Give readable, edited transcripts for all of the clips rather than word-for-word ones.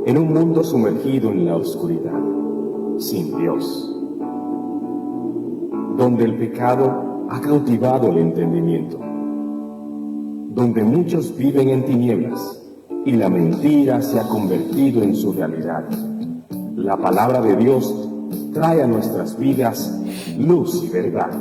en un mundo sumergido en la oscuridad, sin Dios, donde el pecado ha cautivado el entendimiento, donde muchos viven en tinieblas y la mentira se ha convertido en su realidad. La palabra de Dios trae a nuestras vidas luz y verdad.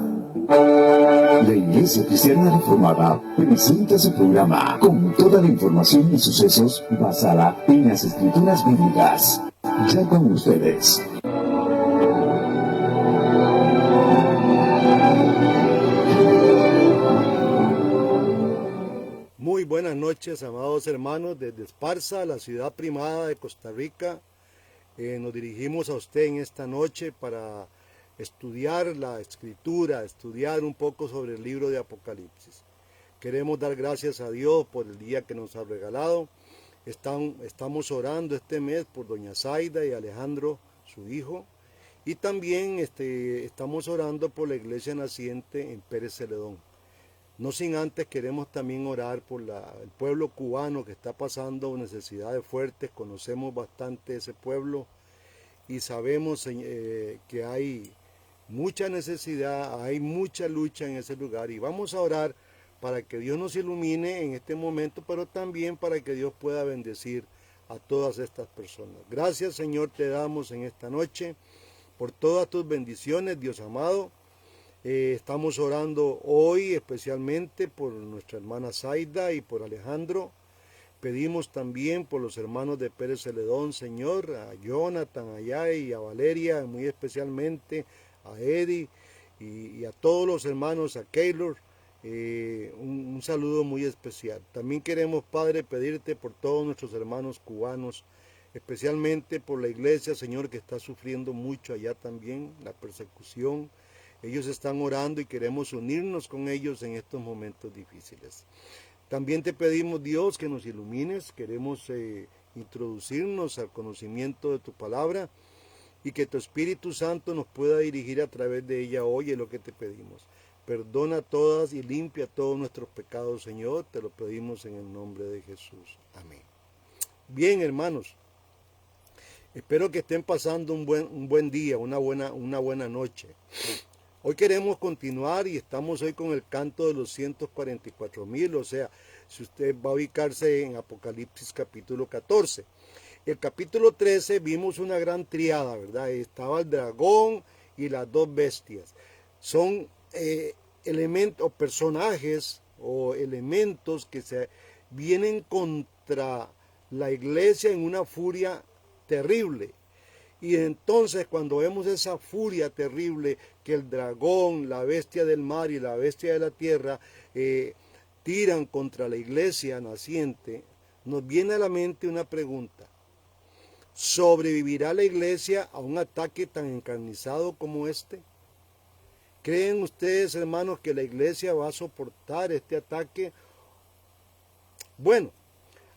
La Iglesia Cristiana Reformada presenta su programa con toda la información y sucesos basada en las Escrituras Bíblicas. Ya con ustedes. Muy buenas noches, amados hermanos, desde Esparza, la ciudad primada de Costa Rica. Nos dirigimos a usted en esta noche para estudiar la Escritura, estudiar un poco sobre el libro de Apocalipsis. Queremos dar gracias a Dios por el día que nos ha regalado. Estamos orando este mes por doña Zaida y Alejandro, su hijo. Y también estamos orando por la iglesia naciente en Pérez Celedón. No sin antes queremos también orar por el pueblo cubano que está pasando necesidades fuertes. Conocemos bastante ese pueblo y sabemos que hay mucha necesidad, hay mucha lucha en ese lugar. Y vamos a orar para que Dios nos ilumine en este momento, pero también para que Dios pueda bendecir a todas estas personas. Gracias, Señor, te damos en esta noche por todas tus bendiciones, Dios amado. Estamos orando hoy especialmente por nuestra hermana Zaida y por Alejandro. Pedimos también por los hermanos de Pérez Celedón, Señor, a Jonathan allá y a Valeria, muy especialmente a Eddie y a todos los hermanos, a Keylor, un saludo muy especial. También queremos, Padre, pedirte por todos nuestros hermanos cubanos, especialmente por la iglesia, Señor, que está sufriendo mucho allá también, la persecución. Ellos están orando y queremos unirnos con ellos en estos momentos difíciles. También te pedimos, Dios, que nos ilumines. Queremos introducirnos al conocimiento de tu palabra y que tu Espíritu Santo nos pueda dirigir a través de ella hoy, es lo que te pedimos. Perdona todas y limpia todos nuestros pecados, Señor. Te lo pedimos en el nombre de Jesús. Amén. Bien, hermanos. Espero que estén pasando un buen día, una buena noche. Hoy queremos continuar y estamos hoy con el canto de los 144,000, o sea, si usted va a ubicarse en Apocalipsis capítulo 14. El capítulo 13 vimos una gran triada, ¿verdad? Estaba el dragón y las dos bestias. Son elementos, personajes o elementos que se vienen contra la iglesia en una furia terrible. Y entonces cuando vemos esa furia terrible que el dragón, la bestia del mar y la bestia de la tierra tiran contra la iglesia naciente, nos viene a la mente una pregunta. ¿Sobrevivirá la iglesia a un ataque tan encarnizado como este? ¿Creen ustedes, hermanos, que la iglesia va a soportar este ataque? Bueno,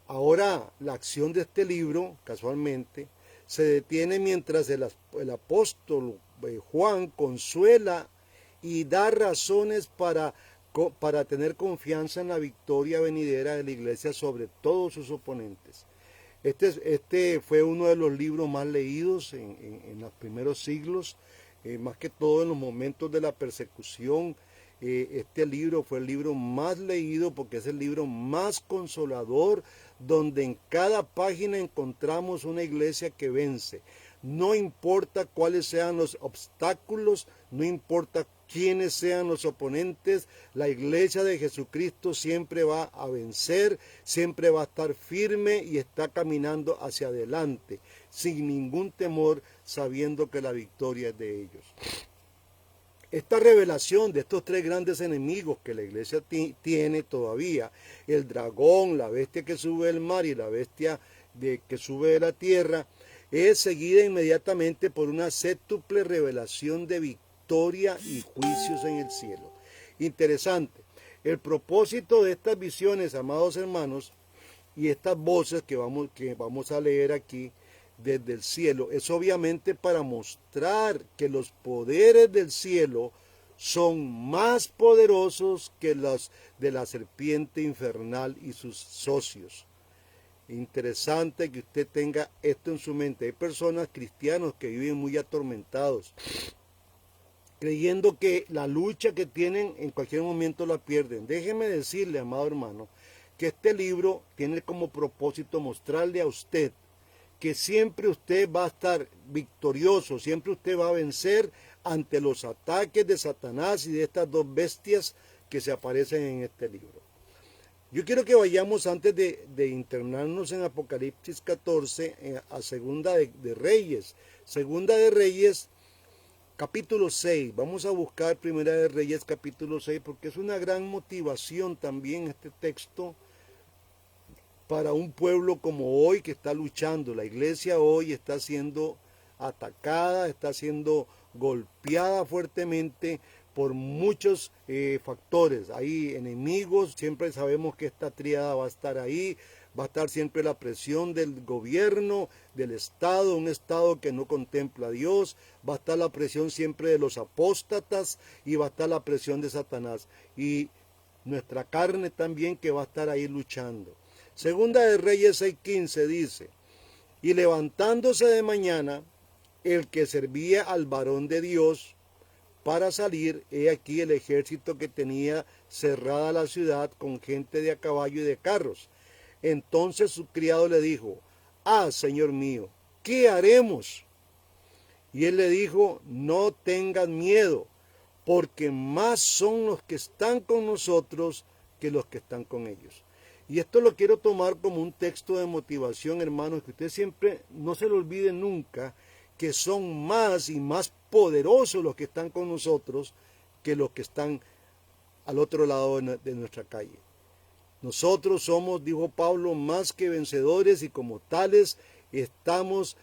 ahora la acción de este libro, casualmente, se detiene mientras el apóstol Juan consuela y da razones para tener confianza en la victoria venidera de la iglesia sobre todos sus oponentes. Este fue uno de los libros más leídos en los primeros siglos, más que todo en los momentos de la persecución. Este libro fue el libro más leído porque es el libro más consolador, donde en cada página encontramos una iglesia que vence. No importa cuáles sean los obstáculos, no importa quiénes sean los oponentes, la iglesia de Jesucristo siempre va a vencer, siempre va a estar firme y está caminando hacia adelante, sin ningún temor, sabiendo que la victoria es de ellos. Esta revelación de estos tres grandes enemigos que la iglesia tiene todavía, el dragón, la bestia que sube del mar y la bestia que sube de la tierra, es seguida inmediatamente por una séptuple revelación de victoria y juicios en el cielo. Interesante. El propósito de estas visiones, amados hermanos, y estas voces que vamos a leer aquí, desde el cielo, es obviamente para mostrar que los poderes del cielo son más poderosos que los de la serpiente infernal y sus socios. Interesante que usted tenga esto en su mente. Hay personas cristianos que viven muy atormentados, creyendo que la lucha que tienen en cualquier momento la pierden. Déjeme decirle, amado hermano, que este libro tiene como propósito mostrarle a usted que siempre usted va a estar victorioso, siempre usted va a vencer ante los ataques de Satanás y de estas dos bestias que se aparecen en este libro. Yo quiero que vayamos antes de internarnos en Apocalipsis 14 a Segunda de Reyes. Segunda de Reyes, capítulo 6. Vamos a buscar Primera de Reyes, capítulo 6, porque es una gran motivación también este texto para un pueblo como hoy que está luchando. La iglesia hoy está siendo atacada, está siendo golpeada fuertemente por muchos factores. Hay enemigos, siempre sabemos que esta tríada va a estar ahí, va a estar siempre la presión del gobierno, del Estado, un Estado que no contempla a Dios, va a estar la presión siempre de los apóstatas y va a estar la presión de Satanás. Y nuestra carne también que va a estar ahí luchando. Segunda de Reyes 6:15 dice, y levantándose de mañana, el que servía al varón de Dios para salir, he aquí el ejército que tenía cerrada la ciudad con gente de a caballo y de carros. Entonces su criado le dijo, Señor mío, ¿qué haremos? Y él le dijo, no tengas miedo, porque más son los que están con nosotros que los que están con ellos. Y esto lo quiero tomar como un texto de motivación, hermanos, que usted siempre no se lo olvide nunca, que son más y más poderosos los que están con nosotros que los que están al otro lado de nuestra calle. Nosotros somos, dijo Pablo, más que vencedores y como tales estamos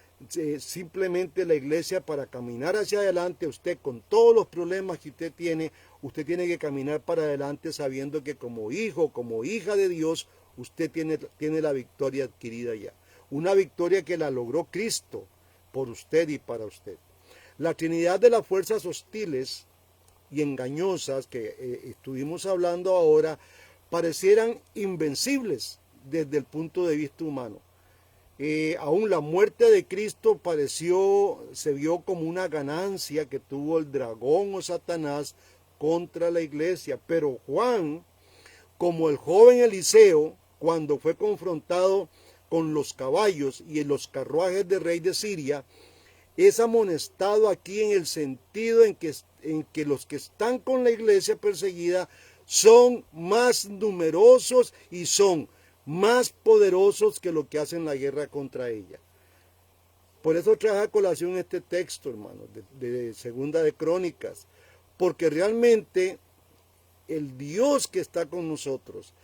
simplemente la iglesia para caminar hacia adelante. Usted con todos los problemas que usted tiene que caminar para adelante sabiendo que como hijo, como hija de Dios, usted tiene la victoria adquirida ya. Una victoria que la logró Cristo por usted y para usted. La trinidad de las fuerzas hostiles y engañosas que estuvimos hablando ahora parecieran invencibles desde el punto de vista humano. Aún la muerte de Cristo se vio como una ganancia que tuvo el dragón o Satanás contra la iglesia. Pero Juan, como el joven Eliseo, cuando fue confrontado con los caballos y en los carruajes del rey de Siria, es amonestado aquí en el sentido en que los que están con la iglesia perseguida son más numerosos y son más poderosos que lo que hacen la guerra contra ella. Por eso traje a colación este texto, hermanos, de Segunda de Crónicas, porque realmente el Dios que está con nosotros,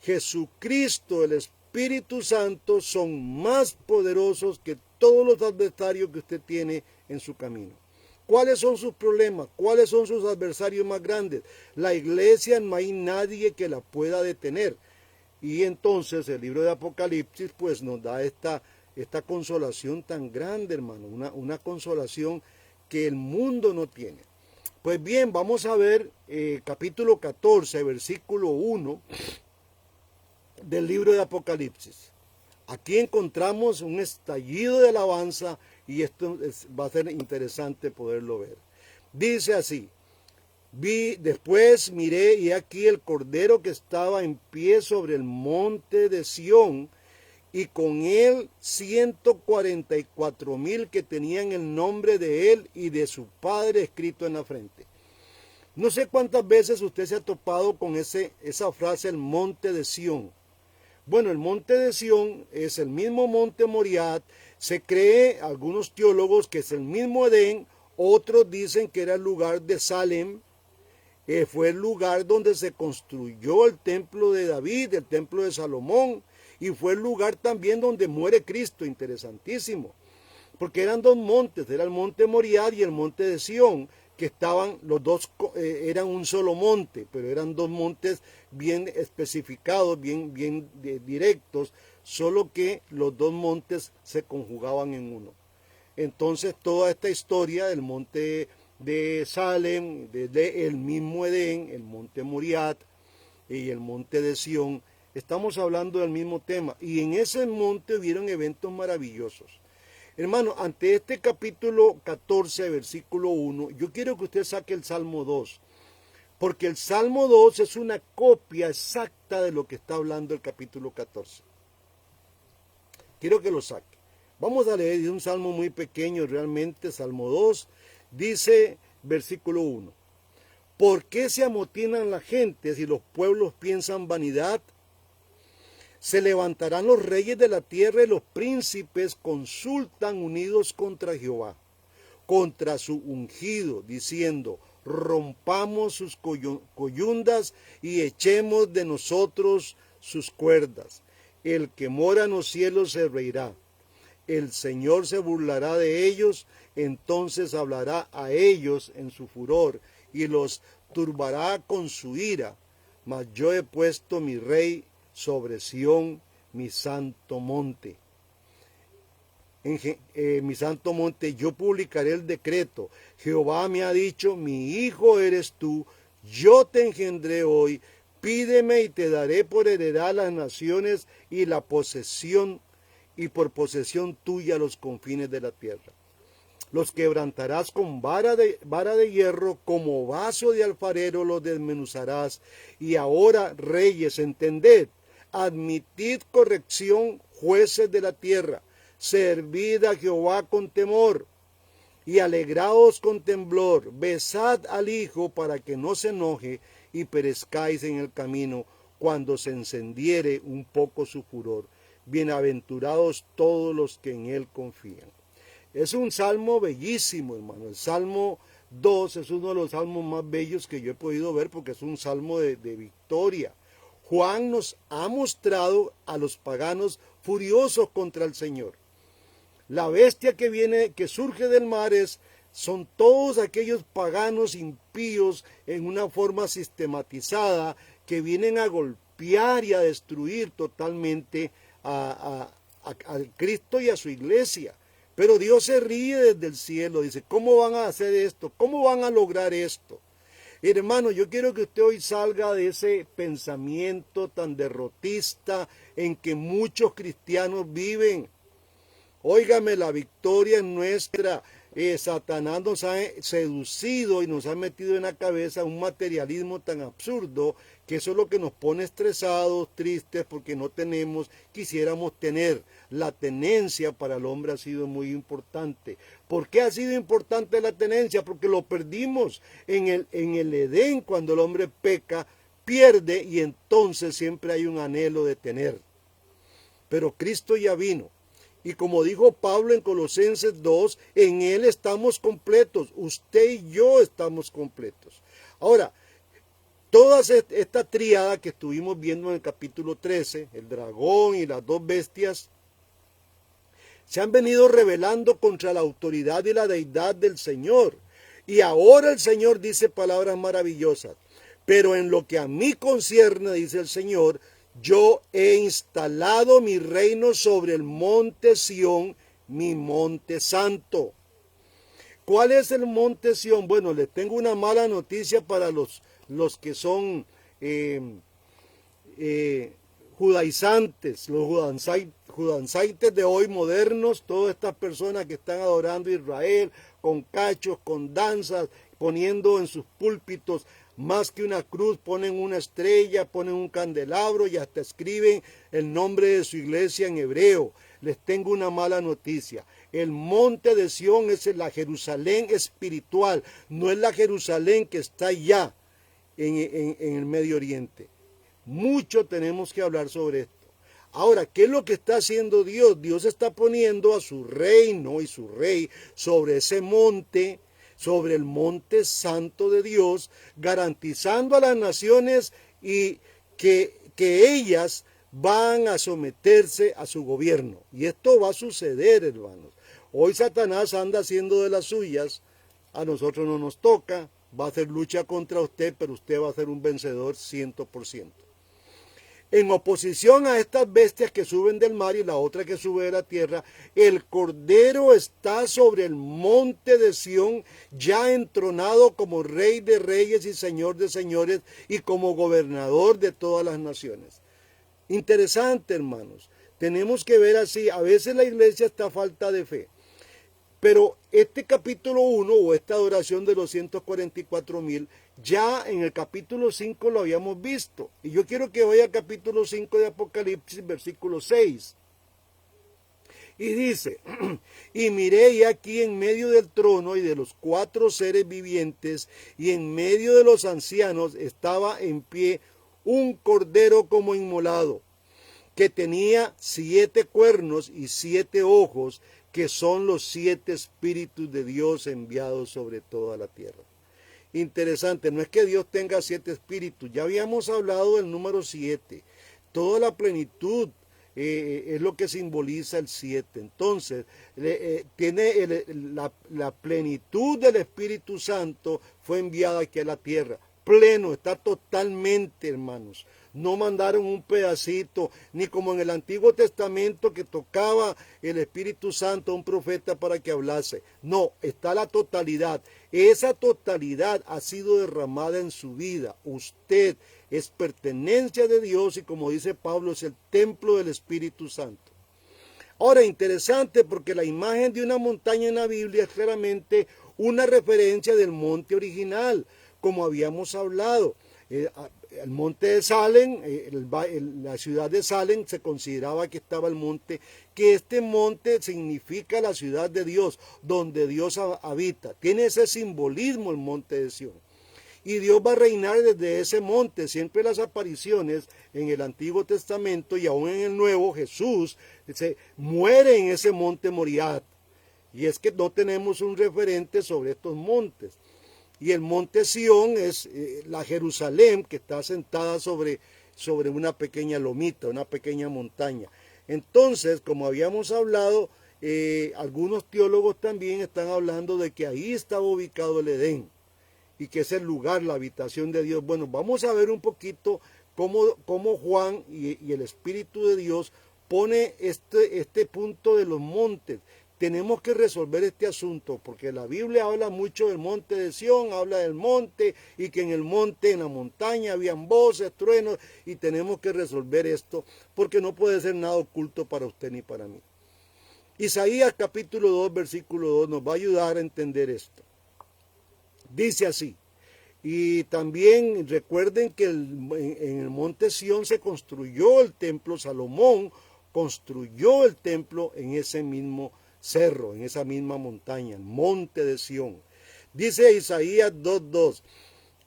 Jesucristo, el Espíritu Santo, son más poderosos que todos los adversarios que usted tiene en su camino. ¿Cuáles son sus problemas? ¿Cuáles son sus adversarios más grandes? La iglesia, no hay nadie que la pueda detener. Y entonces el libro de Apocalipsis pues nos da esta consolación tan grande, hermano, una consolación que el mundo no tiene. Pues bien, vamos a ver capítulo 14, versículo 1 del libro de Apocalipsis. Aquí encontramos un estallido de alabanza y esto va a ser interesante poderlo ver. Dice así, después miré y aquí el Cordero que estaba en pie sobre el monte de Sión y con él 144,000 que tenían el nombre de él y de su Padre escrito en la frente. No sé cuántas veces usted se ha topado con esa frase, el monte de Sión. Bueno, el monte de Sión es el mismo monte Moriat. Se cree, algunos teólogos, que es el mismo Edén. Otros dicen que era el lugar de Salem. Fue el lugar donde se construyó el templo de David, el templo de Salomón. Y fue el lugar también donde muere Cristo. Interesantísimo. Porque eran dos montes. Era el monte Moriat y el monte de Sión, que estaban, los dos eran un solo monte, pero eran dos montes bien especificados, bien directos, solo que los dos montes se conjugaban en uno. Entonces toda esta historia del monte de Salem, desde el mismo Edén, el monte Moriat y el monte de Sión, estamos hablando del mismo tema. Y en ese monte hubieron eventos maravillosos. Hermano, ante este capítulo 14, versículo 1, yo quiero que usted saque el Salmo 2. Porque el Salmo 2 es una copia exacta de lo que está hablando el capítulo 14. Quiero que lo saque. Vamos a leer, es un salmo muy pequeño realmente, Salmo 2, dice versículo 1. ¿Por qué se amotinan las gentes y los pueblos piensan vanidad? Se levantarán los reyes de la tierra y los príncipes consultan unidos contra Jehová, contra su ungido, diciendo, rompamos sus coyundas y echemos de nosotros sus cuerdas. El que mora en los cielos se reirá. El Señor se burlará de ellos, entonces hablará a ellos en su furor y los turbará con su ira. Mas yo he puesto mi rey sobre Sión, mi santo monte. Mi santo monte, yo publicaré el decreto. Jehová me ha dicho, mi hijo eres tú, yo te engendré hoy, pídeme y te daré por heredad las naciones y la posesión, y por posesión tuya los confines de la tierra. Los quebrantarás con vara de hierro, como vaso de alfarero los desmenuzarás. Y ahora, reyes, entended, admitid corrección, jueces de la tierra. Servid a Jehová con temor y alegraos con temblor. Besad al Hijo para que no se enoje y perezcáis en el camino cuando se encendiere un poco su furor. Bienaventurados todos los que en él confían. Es un salmo bellísimo, hermano. El Salmo 2 es uno de los salmos más bellos que yo he podido ver porque es un salmo de victoria. Juan nos ha mostrado a los paganos furiosos contra el Señor. La bestia que surge del mar son todos aquellos paganos impíos en una forma sistematizada que vienen a golpear y a destruir totalmente al Cristo y a su iglesia. Pero Dios se ríe desde el cielo, dice, ¿cómo van a hacer esto? ¿Cómo van a lograr esto? Hermano, yo quiero que usted hoy salga de ese pensamiento tan derrotista en que muchos cristianos viven. Óigame, la victoria es nuestra. Satanás nos ha seducido y nos ha metido en la cabeza un materialismo tan absurdo que eso es lo que nos pone estresados, tristes, porque no tenemos, quisiéramos tener. La tenencia para el hombre ha sido muy importante. ¿Por qué ha sido importante la tenencia? Porque lo perdimos en el Edén, cuando el hombre peca, pierde y entonces siempre hay un anhelo de tener. Pero Cristo ya vino. Y como dijo Pablo en Colosenses 2, en Él estamos completos. Usted y yo estamos completos. Ahora, toda esta tríada que estuvimos viendo en el capítulo 13, el dragón y las dos bestias, se han venido rebelando contra la autoridad y la deidad del Señor. Y ahora el Señor dice palabras maravillosas. Pero en lo que a mí concierne, dice el Señor, yo he instalado mi reino sobre el monte Sión, mi monte santo. ¿Cuál es el monte Sión? Bueno, les tengo una mala noticia para los que son judaizantes, los judaizantes de hoy modernos, todas estas personas que están adorando a Israel con cachos, con danzas, poniendo en sus púlpitos más que una cruz, ponen una estrella, ponen un candelabro y hasta escriben el nombre de su iglesia en hebreo. Les tengo una mala noticia. El monte de Sión es la Jerusalén espiritual, no es la Jerusalén que está allá en el Medio Oriente. Mucho tenemos que hablar sobre esto. Ahora, ¿qué es lo que está haciendo Dios? Dios está poniendo a su reino y su rey sobre ese monte, sobre el monte santo de Dios, garantizando a las naciones y que ellas van a someterse a su gobierno. Y esto va a suceder, hermanos. Hoy Satanás anda haciendo de las suyas, a nosotros no nos toca, va a hacer lucha contra usted, pero usted va a ser un vencedor 100%. En oposición a estas bestias que suben del mar y la otra que sube de la tierra, el Cordero está sobre el monte de Sión, ya entronado como Rey de reyes y Señor de señores y como gobernador de todas las naciones. Interesante, hermanos. Tenemos que ver así. A veces la iglesia está a falta de fe. Pero este capítulo 1 o esta adoración de los 144,000, ya en el capítulo 5 lo habíamos visto. Y yo quiero que vaya al capítulo 5 de Apocalipsis, versículo 6. Y dice, y miré y aquí en medio del trono y de los 4 seres vivientes y en medio de los ancianos estaba en pie un cordero como inmolado, que tenía 7 cuernos y 7 ojos, que son los 7 espíritus de Dios enviados sobre toda la tierra. Interesante, no es que Dios tenga 7 espíritus, ya habíamos hablado del número 7, toda la plenitud es lo que simboliza el 7. Entonces, tiene la plenitud del Espíritu Santo fue enviada aquí a la tierra. Pleno, está totalmente, hermanos. No mandaron un pedacito, ni como en el Antiguo Testamento que tocaba el Espíritu Santo a un profeta para que hablase. No, está la totalidad. Esa totalidad ha sido derramada en su vida. Usted es pertenencia de Dios y, como dice Pablo, es el templo del Espíritu Santo. Ahora, interesante porque la imagen de una montaña en la Biblia es claramente una referencia del monte original, como habíamos hablado. El monte de Salem, la ciudad de Salem, se consideraba que estaba el monte, que este monte significa la ciudad de Dios, donde Dios habita. Tiene ese simbolismo el monte de Sión. Y Dios va a reinar desde ese monte. Siempre las apariciones en el Antiguo Testamento y aún en el Nuevo, Jesús se muere en ese monte Moriah. Y es que no tenemos un referente sobre estos montes. Y el monte Sión es la Jerusalén que está sentada sobre una pequeña lomita, una pequeña montaña. Entonces, como habíamos hablado, algunos teólogos también están hablando de que ahí estaba ubicado el Edén y que es el lugar, la habitación de Dios. Bueno, vamos a ver un poquito cómo Juan y el Espíritu de Dios pone este punto de los montes. Tenemos que resolver este asunto, porque la Biblia habla mucho del monte de Sión, habla del monte, y que en el monte, en la montaña, habían voces, truenos, y tenemos que resolver esto, porque no puede ser nada oculto para usted ni para mí. Isaías capítulo 2, versículo 2 nos va a ayudar a entender esto. Dice así, y también recuerden que en el monte Sión se construyó el templo, Salomón construyó el templo en ese mismo cerro, en esa misma montaña, el monte de Sión. Dice Isaías 2:2,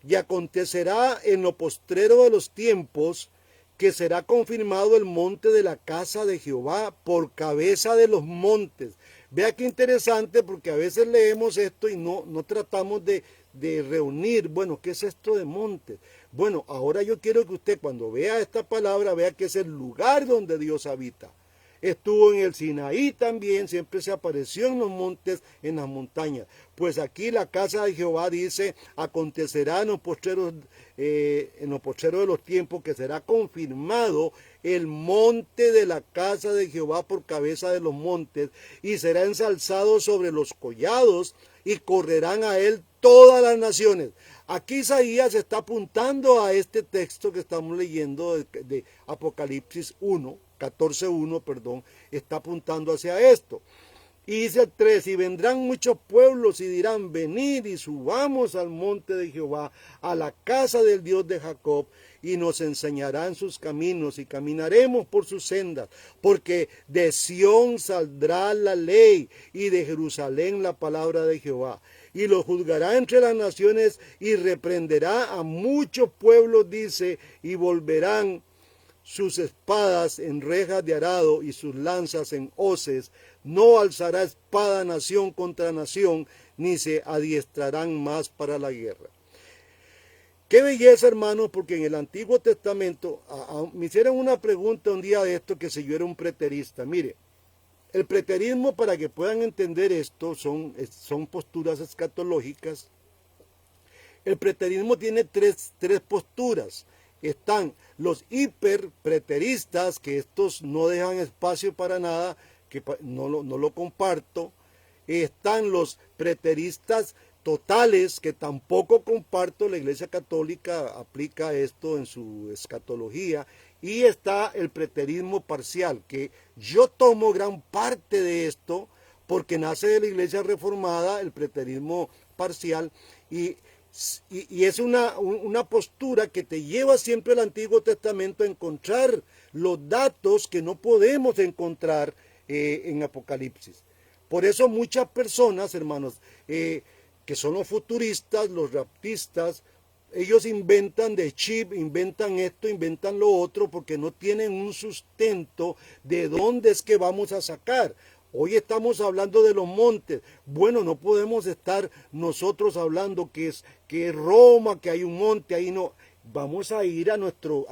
y acontecerá en lo postrero de los tiempos que será confirmado el monte de la casa de Jehová por cabeza de los montes. Vea qué interesante, porque a veces leemos esto y no tratamos de reunir, bueno, ¿qué es esto de montes? Bueno, ahora yo quiero que usted cuando vea esta palabra vea que es el lugar donde Dios habita. Estuvo en el Sinaí también, siempre se apareció en los montes, en las montañas. Pues aquí la casa de Jehová dice, acontecerá en los postreros de los tiempos que será confirmado el monte de la casa de Jehová por cabeza de los montes, y será ensalzado sobre los collados, y correrán a él todas las naciones. Aquí Isaías está apuntando a este texto que estamos leyendo de Apocalipsis 14:1, perdón, está apuntando hacia esto. Y dice el 3, y vendrán muchos pueblos y dirán, venid y subamos al monte de Jehová, a la casa del Dios de Jacob, y nos enseñarán sus caminos y caminaremos por sus sendas, porque de Sión saldrá la ley y de Jerusalén la palabra de Jehová. Y lo juzgará entre las naciones y reprenderá a muchos pueblos, dice, y volverán sus espadas en rejas de arado y sus lanzas en hoces. No alzará espada nación contra nación, ni se adiestrarán más para la guerra. Qué belleza, hermanos, porque en el Antiguo Testamento me hicieron una pregunta un día de esto, que si yo era un preterista. Mire, el preterismo, para que puedan entender esto, son posturas escatológicas. El preterismo tiene tres posturas. Están los hiperpreteristas, que estos no dejan espacio para nada, que no lo comparto. Están los preteristas totales que tampoco comparto. La Iglesia Católica aplica esto en su escatología, y está el preterismo parcial, que yo tomo gran parte de esto porque nace de la Iglesia Reformada, el preterismo parcial, y es una postura que te lleva siempre al Antiguo Testamento a encontrar los datos que no podemos encontrar en Apocalipsis. Por eso muchas personas, hermanos, que son los futuristas, los raptistas, ellos inventan de chip, inventan esto, inventan lo otro, porque no tienen un sustento de dónde es que vamos a sacar. Hoy estamos hablando de los montes. Bueno, no podemos estar nosotros hablando que es Roma, que hay un monte, ahí no. Vamos a ir a nuestro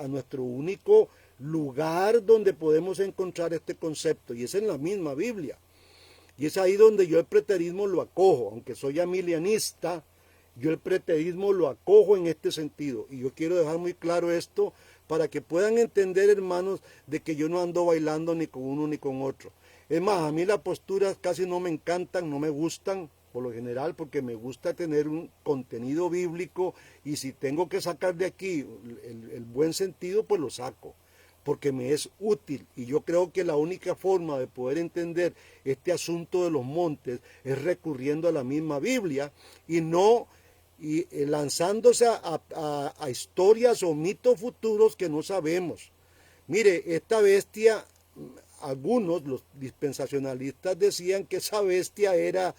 único lugar donde podemos encontrar este concepto, y es en la misma Biblia. Y es ahí donde yo el preterismo lo acojo, aunque soy amilianista, yo el preterismo lo acojo en este sentido. Y yo quiero dejar muy claro esto para que puedan entender, hermanos, de que yo no ando bailando ni con uno ni con otro. Es más, a mí las posturas casi no me encantan, no me gustan, por lo general, porque me gusta tener un contenido bíblico, y si tengo que sacar de aquí el buen sentido, pues lo saco, porque me es útil. Y yo creo que la única forma de poder entender este asunto de los montes es recurriendo a la misma Biblia, y no lanzándose a historias o mitos futuros que no sabemos. Mire, esta bestia, algunos, los dispensacionalistas, decían que esa bestia era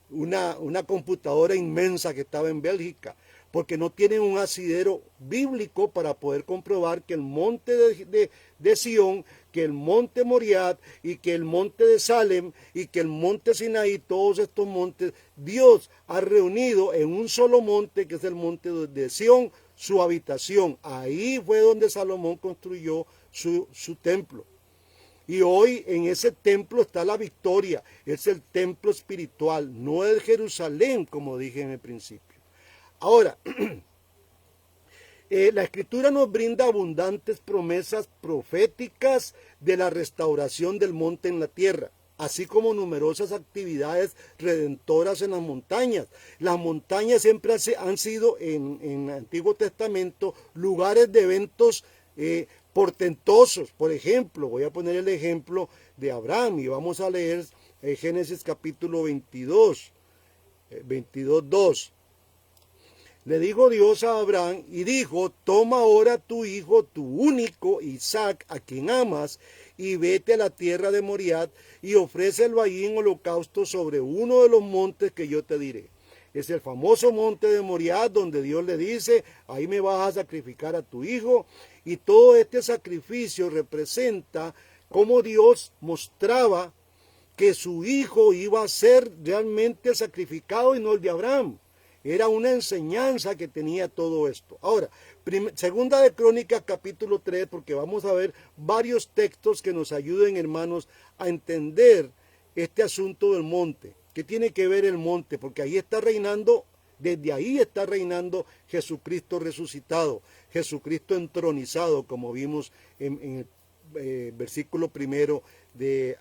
una computadora inmensa que estaba en Bélgica, porque no tienen un asidero bíblico para poder comprobar que el monte de Sión, que el monte Moriat, y que el monte de Salem, y que el monte Sinaí, todos estos montes, Dios ha reunido en un solo monte, que es el monte de Sión, su habitación. Ahí fue donde Salomón construyó su templo. Y hoy en ese templo está la victoria, es el templo espiritual, no es Jerusalén, como dije en el principio. Ahora, la Escritura nos brinda abundantes promesas proféticas de la restauración del monte en la tierra, así como numerosas actividades redentoras en las montañas. Las montañas siempre han sido en el Antiguo Testamento lugares de eventos portentosos. Por ejemplo, voy a poner el ejemplo de Abraham, y vamos a leer Génesis capítulo 22, 22:2. Le dijo Dios a Abraham y dijo: toma ahora tu hijo, tu único Isaac, a quien amas, y vete a la tierra de Moriat y ofrécelo allí en holocausto sobre uno de los montes que yo te diré. Es el famoso monte de Moriat, donde Dios le dice: ahí me vas a sacrificar a tu hijo. Y todo este sacrificio representa cómo Dios mostraba que su hijo iba a ser realmente sacrificado y no el de Abraham. Era una enseñanza que tenía todo esto. Ahora, segunda de Crónicas capítulo 3, porque vamos a ver varios textos que nos ayuden, hermanos, a entender este asunto del monte. ¿Qué tiene que ver el monte? Porque ahí está reinando, desde ahí está reinando Jesucristo resucitado, Jesucristo entronizado, como vimos en el versículo primero de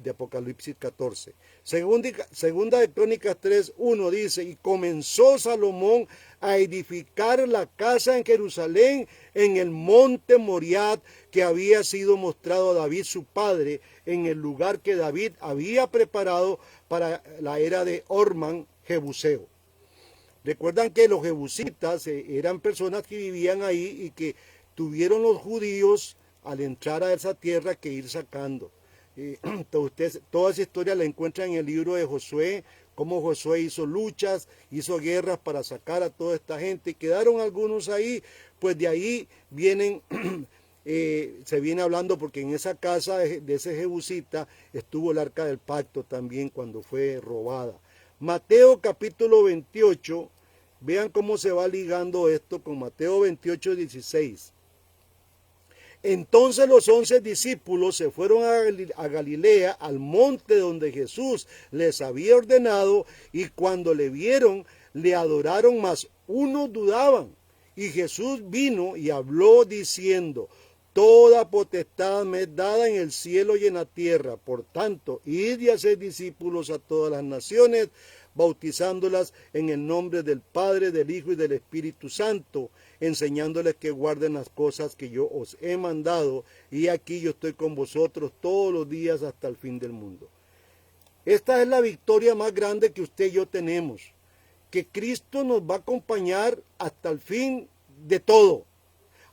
Apocalipsis 14. Segunda de Crónicas 3:1 dice: y comenzó Salomón a edificar la casa en Jerusalén, en el monte Moriat, que había sido mostrado a David su padre, en el lugar que David había preparado para la era de Orman Jebuseo. Recuerdan que los jebusitas eran personas que vivían ahí y que tuvieron los judíos al entrar a esa tierra que ir sacando. Ustedes, toda esa historia la encuentran en el libro de Josué, cómo Josué hizo luchas, hizo guerras para sacar a toda esta gente, y quedaron algunos ahí. Pues de ahí vienen, se viene hablando, porque en esa casa de ese jebusita estuvo el arca del pacto también cuando fue robada. Mateo capítulo 28, vean cómo se va ligando esto con Mateo 28:16. Entonces los 11 discípulos se fueron a Galilea, al monte donde Jesús les había ordenado, y cuando le vieron, le adoraron, mas unos dudaban. Y Jesús vino y habló diciendo: toda potestad me es dada en el cielo y en la tierra. Por tanto, id y haced discípulos a todas las naciones, bautizándolas en el nombre del Padre, del Hijo y del Espíritu Santo, enseñándoles que guarden las cosas que yo os he mandado, y aquí yo estoy con vosotros todos los días hasta el fin del mundo. Esta es la victoria más grande que usted y yo tenemos, que Cristo nos va a acompañar hasta el fin de todo,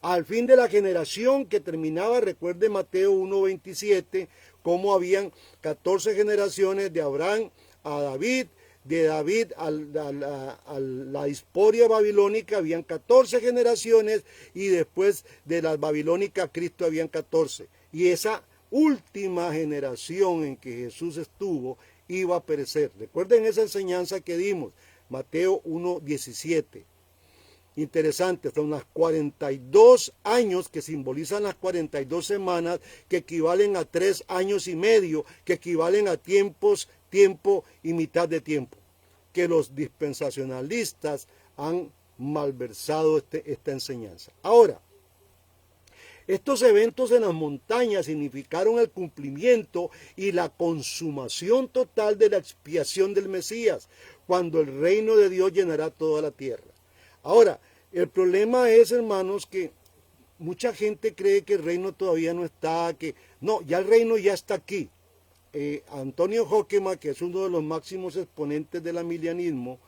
al fin de la generación que terminaba. Recuerde Mateo 1:27, cómo habían 14 generaciones de Abraham a David, de David a la diaspora babilónica habían 14 generaciones, y después de la babilónica a Cristo habían 14. Y esa última generación en que Jesús estuvo iba a perecer. Recuerden esa enseñanza que dimos, Mateo 1:17. Interesante, son las 42 años que simbolizan las 42 semanas, que equivalen a 3 años y medio, que equivalen a tiempo y mitad de tiempo, que los dispensacionalistas han malversado esta enseñanza. Ahora, estos eventos en las montañas significaron el cumplimiento y la consumación total de la expiación del Mesías, cuando el reino de Dios llenará toda la tierra. Ahora, el problema es, hermanos, que mucha gente cree que el reino todavía no está, ya el reino ya está aquí. Antonio Hoekema, que es uno de los máximos exponentes del amilianismo,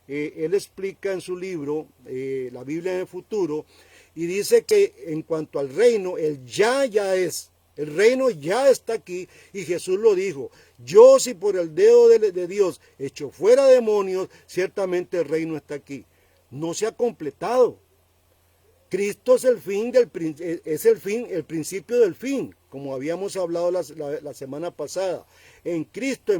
él explica en su libro, La Biblia en el Futuro, y dice que en cuanto al reino, el reino ya está aquí, y Jesús lo dijo: yo, si por el dedo de Dios echo fuera demonios, ciertamente el reino está aquí. No se ha completado. Cristo es el el principio del fin, como habíamos hablado la semana pasada. En Cristo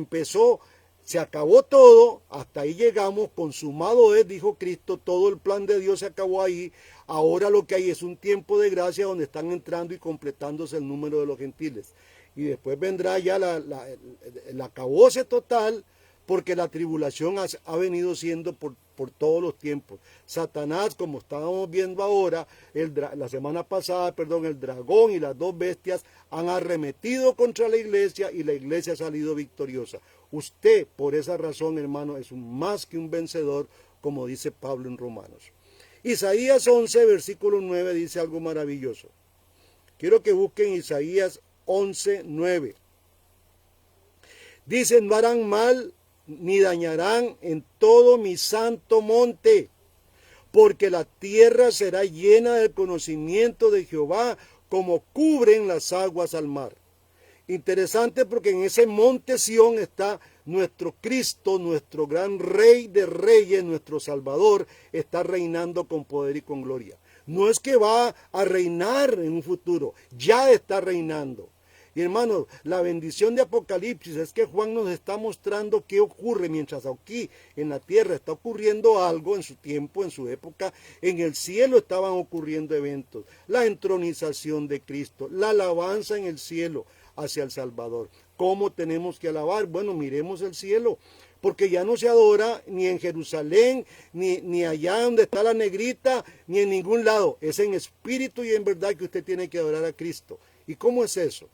se acabó todo, hasta ahí llegamos, consumado es, dijo Cristo, todo el plan de Dios se acabó ahí. Ahora lo que hay es un tiempo de gracia donde están entrando y completándose el número de los gentiles. Y después vendrá ya el acabose total, porque la tribulación ha venido siendo por todos los tiempos. Satanás, como estábamos viendo ahora, la semana pasada, el dragón y las dos bestias han arremetido contra la iglesia, y la iglesia ha salido victoriosa. Usted, por esa razón, hermano, es más que un vencedor, como dice Pablo en Romanos. Isaías 11, versículo 9, dice algo maravilloso. Quiero que busquen Isaías 11, 9. Dice: no harán mal ni dañarán en todo mi santo monte, porque la tierra será llena del conocimiento de Jehová, como cubren las aguas al mar. Interesante, porque en ese monte Sión está nuestro Cristo, nuestro gran Rey de Reyes, nuestro Salvador, está reinando con poder y con gloria. No es que va a reinar en un futuro, ya está reinando. Y hermanos, la bendición de Apocalipsis es que Juan nos está mostrando qué ocurre mientras aquí en la tierra está ocurriendo algo en su tiempo, en su época. En el cielo estaban ocurriendo eventos, la entronización de Cristo, la alabanza en el cielo hacia el Salvador. ¿Cómo tenemos que alabar? Bueno, miremos el cielo, porque ya no se adora ni en Jerusalén, ni allá donde está la negrita, ni en ningún lado. Es en espíritu y en verdad que usted tiene que adorar a Cristo. ¿Y cómo es eso?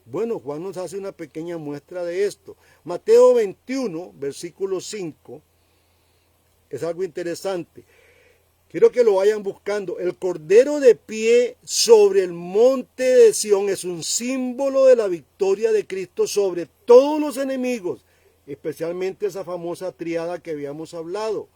Bueno, Juan nos hace una pequeña muestra de esto. Mateo 21, versículo 5, es algo interesante. Quiero que lo vayan buscando. El Cordero de pie sobre el monte de Sión es un símbolo de la victoria de Cristo sobre todos los enemigos, especialmente esa famosa triada que habíamos hablado,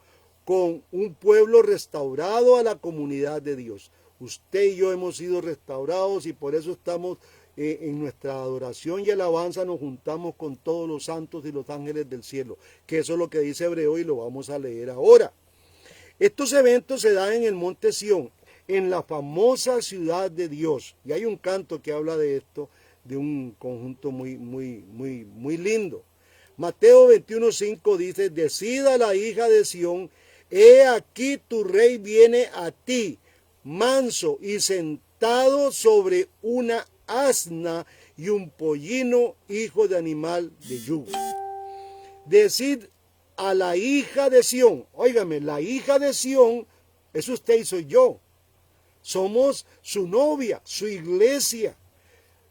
con un pueblo restaurado a la comunidad de Dios. Usted y yo hemos sido restaurados, y por eso estamos en nuestra adoración y alabanza, nos juntamos con todos los santos y los ángeles del cielo, que eso es lo que dice Hebreo, y lo vamos a leer ahora. Estos eventos se dan en el monte Sión, en la famosa ciudad de Dios, y hay un canto que habla de esto, de un conjunto muy lindo. Mateo 21:5 dice: decida la hija de Sión, he aquí tu rey viene a ti, manso y sentado sobre una asna y un pollino, hijo de animal de yugo. Decid a la hija de Sión, óigame, la hija de Sión es usted y soy yo. Somos su novia, su iglesia.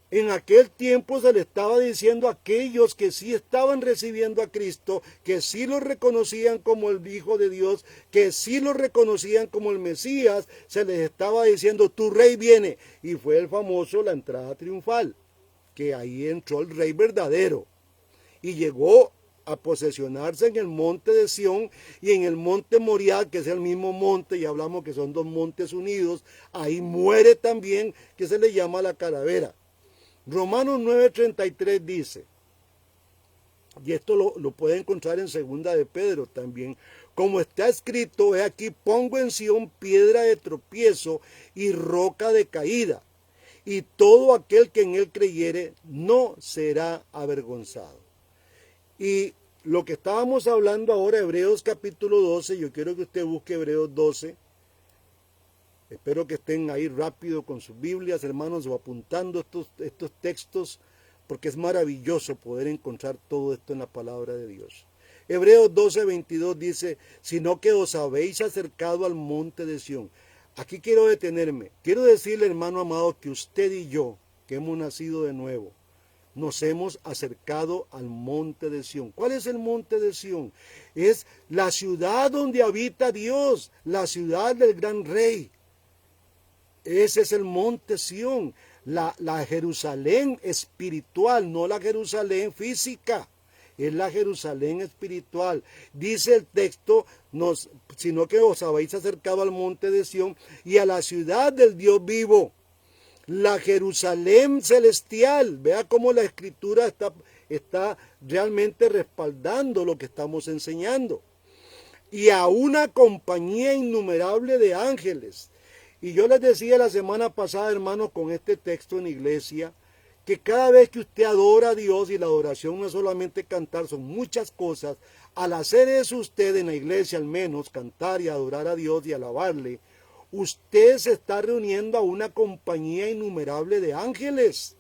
En aquel tiempo se le estaba diciendo a aquellos que sí estaban recibiendo a Cristo, que sí lo reconocían como el Hijo de Dios, que sí lo reconocían como el Mesías, se les estaba diciendo, tu rey viene. Y fue el famoso, la entrada triunfal, que ahí entró el rey verdadero. Y llegó a posesionarse en el monte de Sión y en el monte Moriah, que es el mismo monte, y hablamos que son dos montes unidos, ahí muere también, que se le llama la calavera. Romanos 9:33 dice, y esto lo puede encontrar en segunda de Pedro también, como está escrito, he aquí pongo en Sión piedra de tropiezo y roca de caída, y todo aquel que en él creyere no será avergonzado. Y lo que estábamos hablando ahora, Hebreos capítulo 12, yo quiero que usted busque Hebreos 12, espero que estén ahí rápido con sus Biblias, hermanos, o apuntando estos textos, porque es maravilloso poder encontrar todo esto en la palabra de Dios. Hebreos 12:22 dice, sino que os habéis acercado al monte de Sión. Aquí quiero detenerme. Quiero decirle, hermano amado, que usted y yo, que hemos nacido de nuevo, nos hemos acercado al monte de Sión. ¿Cuál es el monte de Sión? Es la ciudad donde habita Dios, la ciudad del gran rey. Ese es el monte Sión, la Jerusalén espiritual, no la Jerusalén física, es la Jerusalén espiritual. Dice el texto, sino que os habéis acercado al monte de Sión y a la ciudad del Dios vivo, la Jerusalén celestial. Vea cómo la Escritura está realmente respaldando lo que estamos enseñando. Y a una compañía innumerable de ángeles. Y yo les decía la semana pasada, hermanos, con este texto en iglesia, que cada vez que usted adora a Dios, y la adoración no es solamente cantar, son muchas cosas, al hacer eso usted en la iglesia al menos, cantar y adorar a Dios y alabarle, usted se está reuniendo a una compañía innumerable de ángeles.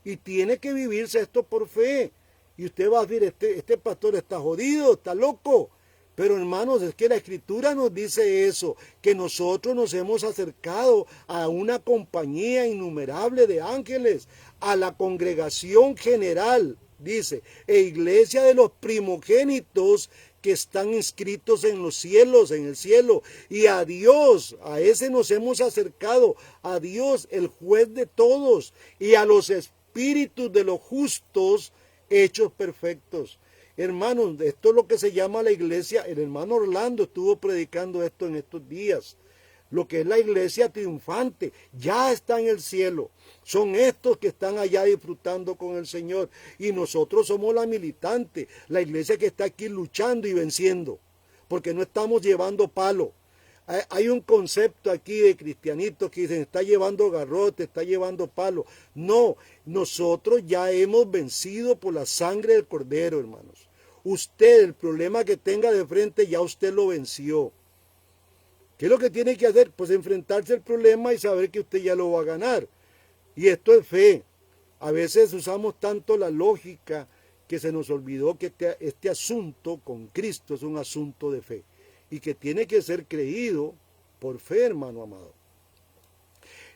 Y tiene que vivirse esto por fe. Y usted va a decir, este pastor está jodido, está loco. Pero hermanos, es que la Escritura nos dice eso, que nosotros nos hemos acercado a una compañía innumerable de ángeles, a la congregación general, dice, e iglesia de los primogénitos que están inscritos en los cielos, en el cielo, y a Dios, a ese nos hemos acercado, a Dios, el juez de todos, y a los espíritus de los justos hechos perfectos. Hermanos, esto es lo que se llama la iglesia. El hermano Orlando estuvo predicando esto en estos días. Lo que es la iglesia triunfante, ya está en el cielo. Son estos que están allá disfrutando con el Señor. Y nosotros somos la militante, la iglesia que está aquí luchando y venciendo. Porque no estamos llevando palo. Hay un concepto aquí de cristianitos que dicen, está llevando garrote, está llevando palo. No, nosotros ya hemos vencido por la sangre del Cordero, hermanos. Usted, el problema que tenga de frente, ya usted lo venció. ¿Qué es lo que tiene que hacer? Pues enfrentarse al problema y saber que usted ya lo va a ganar. Y esto es fe. A veces usamos tanto la lógica que se nos olvidó que este asunto con Cristo es un asunto de fe. Y que tiene que ser creído por fe, hermano amado.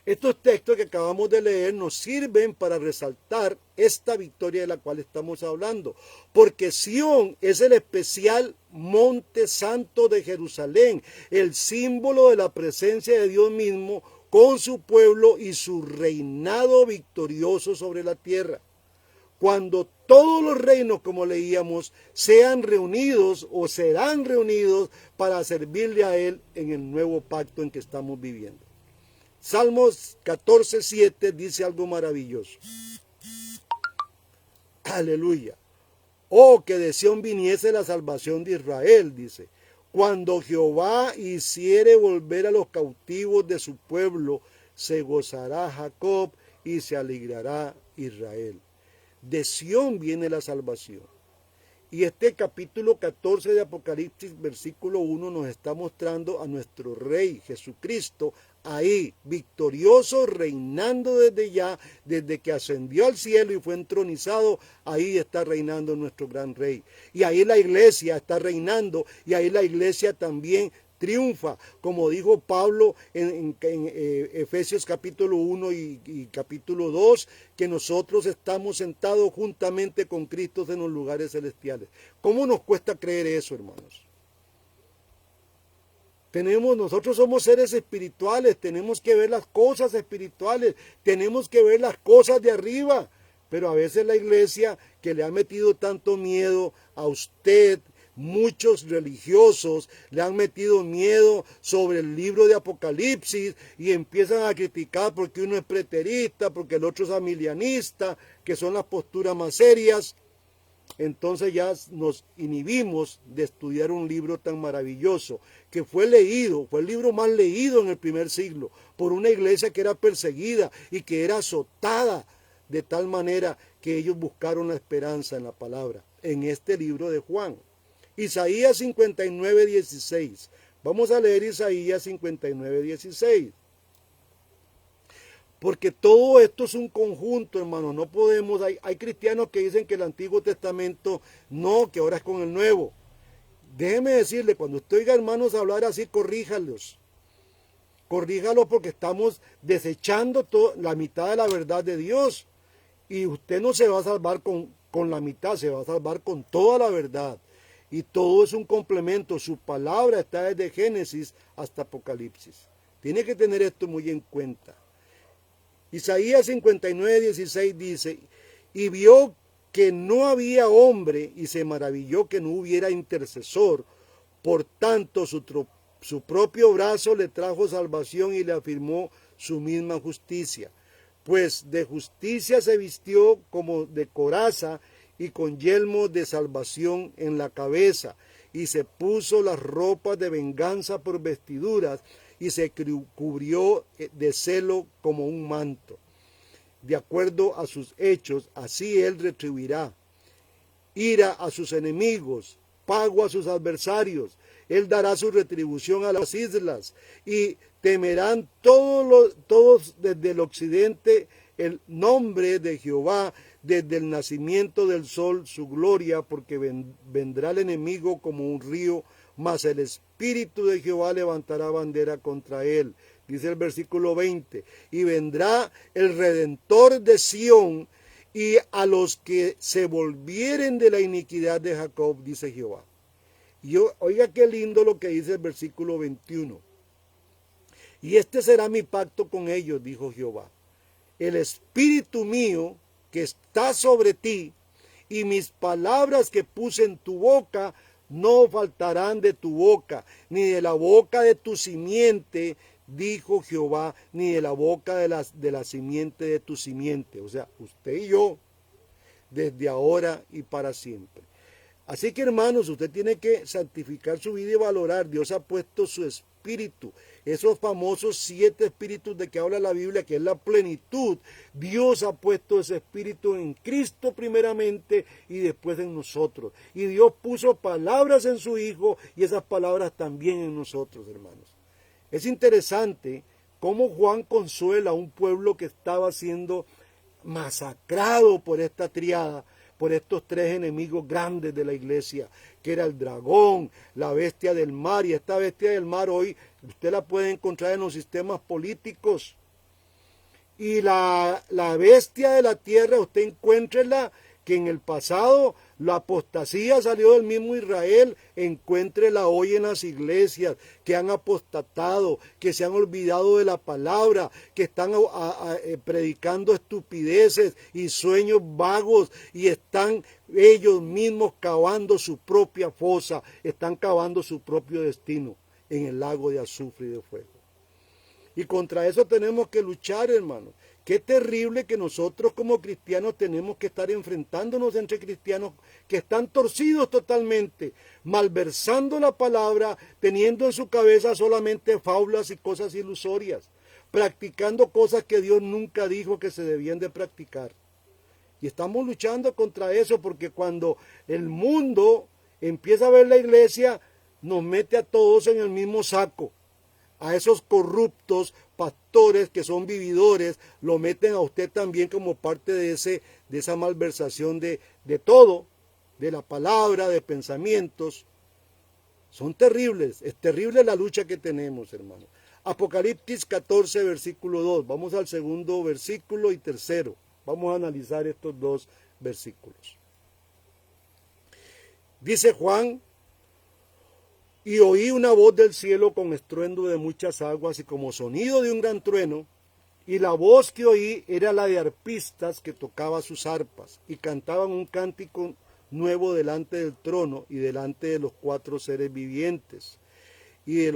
Estos textos que acabamos de leer nos sirven para resaltar esta victoria de la cual estamos hablando, porque Sión es el especial monte santo de Jerusalén, el símbolo de la presencia de Dios mismo con su pueblo y su reinado victorioso sobre la tierra. Cuando todos los reinos, como leíamos, sean reunidos o serán reunidos para servirle a Él en el nuevo pacto en que estamos viviendo. Salmos 14:7 dice algo maravilloso. Aleluya. Oh, que de Sión viniese la salvación de Israel, dice. Cuando Jehová hiciere volver a los cautivos de su pueblo, se gozará Jacob y se alegrará Israel. De Sión viene la salvación. Y este capítulo 14 de Apocalipsis, versículo 1, nos está mostrando a nuestro Rey Jesucristo ahí, victorioso, reinando desde ya, desde que ascendió al cielo y fue entronizado, ahí está reinando nuestro gran Rey. Y ahí la iglesia está reinando, y ahí la iglesia también triunfa, como dijo Pablo en Efesios capítulo 1 y capítulo 2, que nosotros estamos sentados juntamente con Cristo en los lugares celestiales. ¿Cómo nos cuesta creer eso, hermanos? Nosotros somos seres espirituales, tenemos que ver las cosas espirituales, tenemos que ver las cosas de arriba, pero a veces la iglesia, que le ha metido tanto miedo a usted, muchos religiosos le han metido miedo sobre el libro de Apocalipsis y empiezan a criticar porque uno es preterista, porque el otro es amilianista, que son las posturas más serias. Entonces ya nos inhibimos de estudiar un libro tan maravilloso, que fue leído, fue el libro más leído en el primer siglo, por una iglesia que era perseguida y que era azotada, de tal manera que ellos buscaron la esperanza en la palabra, en este libro de Juan. Isaías 59:16. Vamos a leer Isaías 59:16. Porque todo esto es un conjunto, hermano. No podemos, hay cristianos que dicen que el Antiguo Testamento no, que ahora es con el Nuevo. Déjeme decirle, cuando usted oiga hermanos hablar así, corríjalos. Corríjalos porque estamos desechando la mitad de la verdad de Dios. Y usted no se va a salvar con la mitad, se va a salvar con toda la verdad. Y todo es un complemento. Su palabra está desde Génesis hasta Apocalipsis. Tiene que tener esto muy en cuenta. Isaías 59:16 dice, y vio que no había hombre y se maravilló que no hubiera intercesor. Por tanto, su propio brazo le trajo salvación y le afirmó su misma justicia. Pues de justicia se vistió como de coraza y con yelmo de salvación en la cabeza. Y se puso las ropas de venganza por vestiduras y se cubrió de celo como un manto. De acuerdo a sus hechos, así él retribuirá. Ira a sus enemigos, pago a sus adversarios. Él dará su retribución a las islas y temerán todos desde el occidente el nombre de Jehová, desde el nacimiento del sol su gloria, porque vendrá el enemigo como un río, mas el Espíritu de Jehová levantará bandera contra él. Dice el versículo 20, y vendrá el Redentor de Sión, y a los que se volvieren de la iniquidad de Jacob, dice Jehová. Y oiga qué lindo lo que dice el versículo 21. Y este será mi pacto con ellos, dijo Jehová. El Espíritu mío que está sobre ti, y mis palabras que puse en tu boca, no faltarán de tu boca, ni de la boca de tu simiente, dijo Jehová, ni de la boca de la simiente de tu simiente. O sea, usted y yo, desde ahora y para siempre. Así que, hermanos, usted tiene que santificar su vida y valorar. Dios ha puesto su espíritu, esos famosos 7 espíritus de que habla la Biblia, que es la plenitud. Dios ha puesto ese espíritu en Cristo primeramente y después en nosotros. Y Dios puso palabras en su Hijo y esas palabras también en nosotros, hermanos. Es interesante cómo Juan consuela a un pueblo que estaba siendo masacrado por esta triada, por estos 3 enemigos grandes de la iglesia, que era el dragón, la bestia del mar, y esta bestia del mar hoy usted la puede encontrar en los sistemas políticos. Y la bestia de la tierra, usted encuéntrela, que en el pasado la apostasía salió del mismo Israel, encuéntrela hoy en las iglesias que han apostatado, que se han olvidado de la palabra, que están predicando estupideces y sueños vagos y están ellos mismos cavando su propia fosa, están cavando su propio destino en el lago de azufre y de fuego. Y contra eso tenemos que luchar, hermanos. Qué terrible que nosotros como cristianos tenemos que estar enfrentándonos entre cristianos que están torcidos totalmente, malversando la palabra, teniendo en su cabeza solamente fábulas y cosas ilusorias, practicando cosas que Dios nunca dijo que se debían de practicar. Y estamos luchando contra eso porque cuando el mundo empieza a ver la iglesia, nos mete a todos en el mismo saco. A esos corruptos pastores que son vividores, lo meten a usted también como parte de esa malversación de todo, de la palabra, de pensamientos. Son terribles, es terrible la lucha que tenemos, hermanos. Apocalipsis 14, versículo 2. Vamos al segundo versículo y tercero. Vamos a analizar estos dos versículos. Dice Juan: y oí una voz del cielo con estruendo de muchas aguas y como sonido de un gran trueno, y la voz que oí era la de arpistas que tocaban sus arpas y cantaban un cántico nuevo delante del trono y delante de los cuatro seres vivientes y de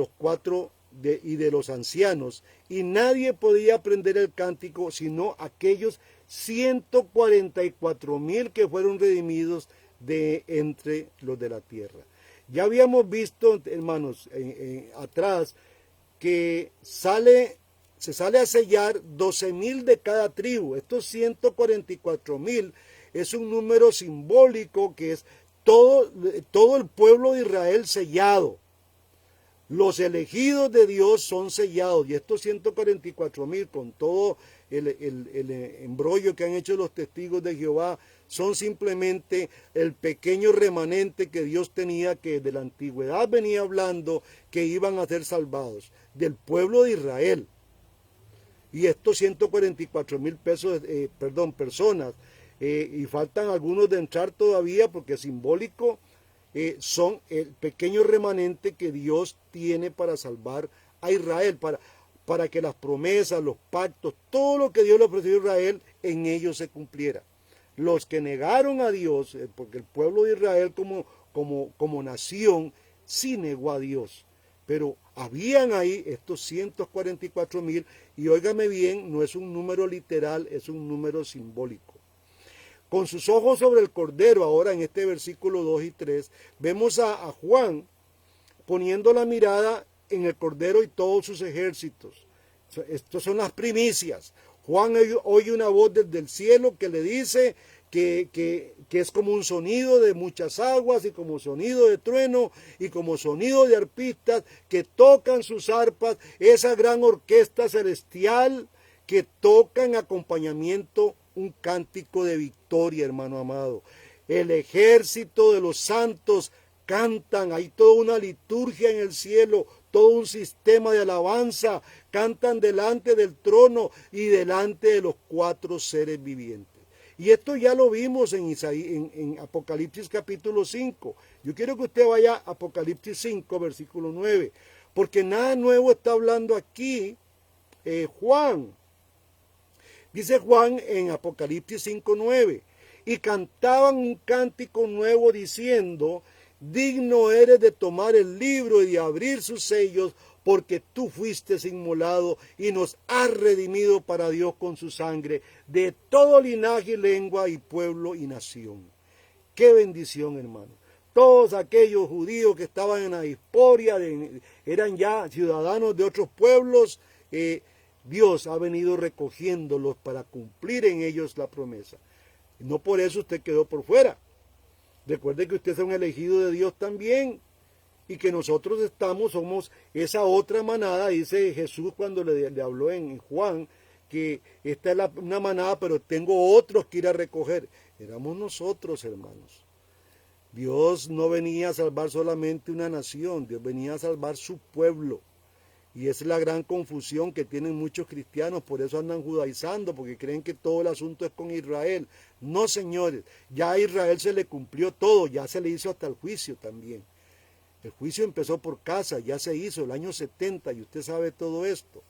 los ancianos, y nadie podía aprender el cántico sino aquellos 144,000 que fueron redimidos de entre los de la tierra. Ya habíamos visto, hermanos, atrás, que se sale a sellar 12,000 de cada tribu. Estos 144,000 es un número simbólico que es todo el pueblo de Israel sellado. Los elegidos de Dios son sellados, y estos 144,000, con todo el embrollo que han hecho los testigos de Jehová, son simplemente el pequeño remanente que Dios tenía, que de la antigüedad venía hablando que iban a ser salvados, del pueblo de Israel. Y estos 144,000 personas, y faltan algunos de entrar todavía porque es simbólico, son el pequeño remanente que Dios tiene para salvar a Israel, para que las promesas, los pactos, todo lo que Dios le ofreció a Israel, en ellos se cumpliera. Los que negaron a Dios, porque el pueblo de Israel como nación sí negó a Dios, pero habían ahí estos 144,000, y óigame bien, no es un número literal, es un número simbólico. Con sus ojos sobre el Cordero, ahora en este versículo 2 y 3, vemos a Juan poniendo la mirada en el Cordero y todos sus ejércitos. Estas son las primicias. Juan oye una voz desde el cielo que le dice que es como un sonido de muchas aguas y como sonido de trueno y como sonido de arpistas que tocan sus arpas, esa gran orquesta celestial que toca en acompañamiento un cántico de victoria, hermano amado. El ejército de los santos cantan, hay toda una liturgia en el cielo, todo un sistema de alabanza, cantan delante del trono y delante de los cuatro seres vivientes. Y esto ya lo vimos en Apocalipsis capítulo 5. Yo quiero que usted vaya a Apocalipsis 5, versículo 9, porque nada nuevo está hablando aquí Juan. Dice Juan en Apocalipsis 5:9, y cantaban un cántico nuevo diciendo: digno eres de tomar el libro y de abrir sus sellos, porque tú fuiste inmolado y nos has redimido para Dios con su sangre, de todo linaje, lengua y pueblo y nación. ¡Qué bendición, hermano! Todos aquellos judíos que estaban en la diáspora, eran ya ciudadanos de otros pueblos, Dios ha venido recogiéndolos para cumplir en ellos la promesa. No por eso usted quedó por fuera. Recuerde que usted es un elegido de Dios también, y que nosotros somos esa otra manada. Dice Jesús cuando le habló en Juan, que esta es una manada, pero tengo otros que ir a recoger. Éramos nosotros, hermanos. Dios no venía a salvar solamente una nación, Dios venía a salvar su pueblo. Y esa es la gran confusión que tienen muchos cristianos, por eso andan judaizando, porque creen que todo el asunto es con Israel. No, señores, ya a Israel se le cumplió todo, ya se le hizo hasta el juicio también. El juicio empezó por casa, ya se hizo el año 70, y usted sabe todo esto.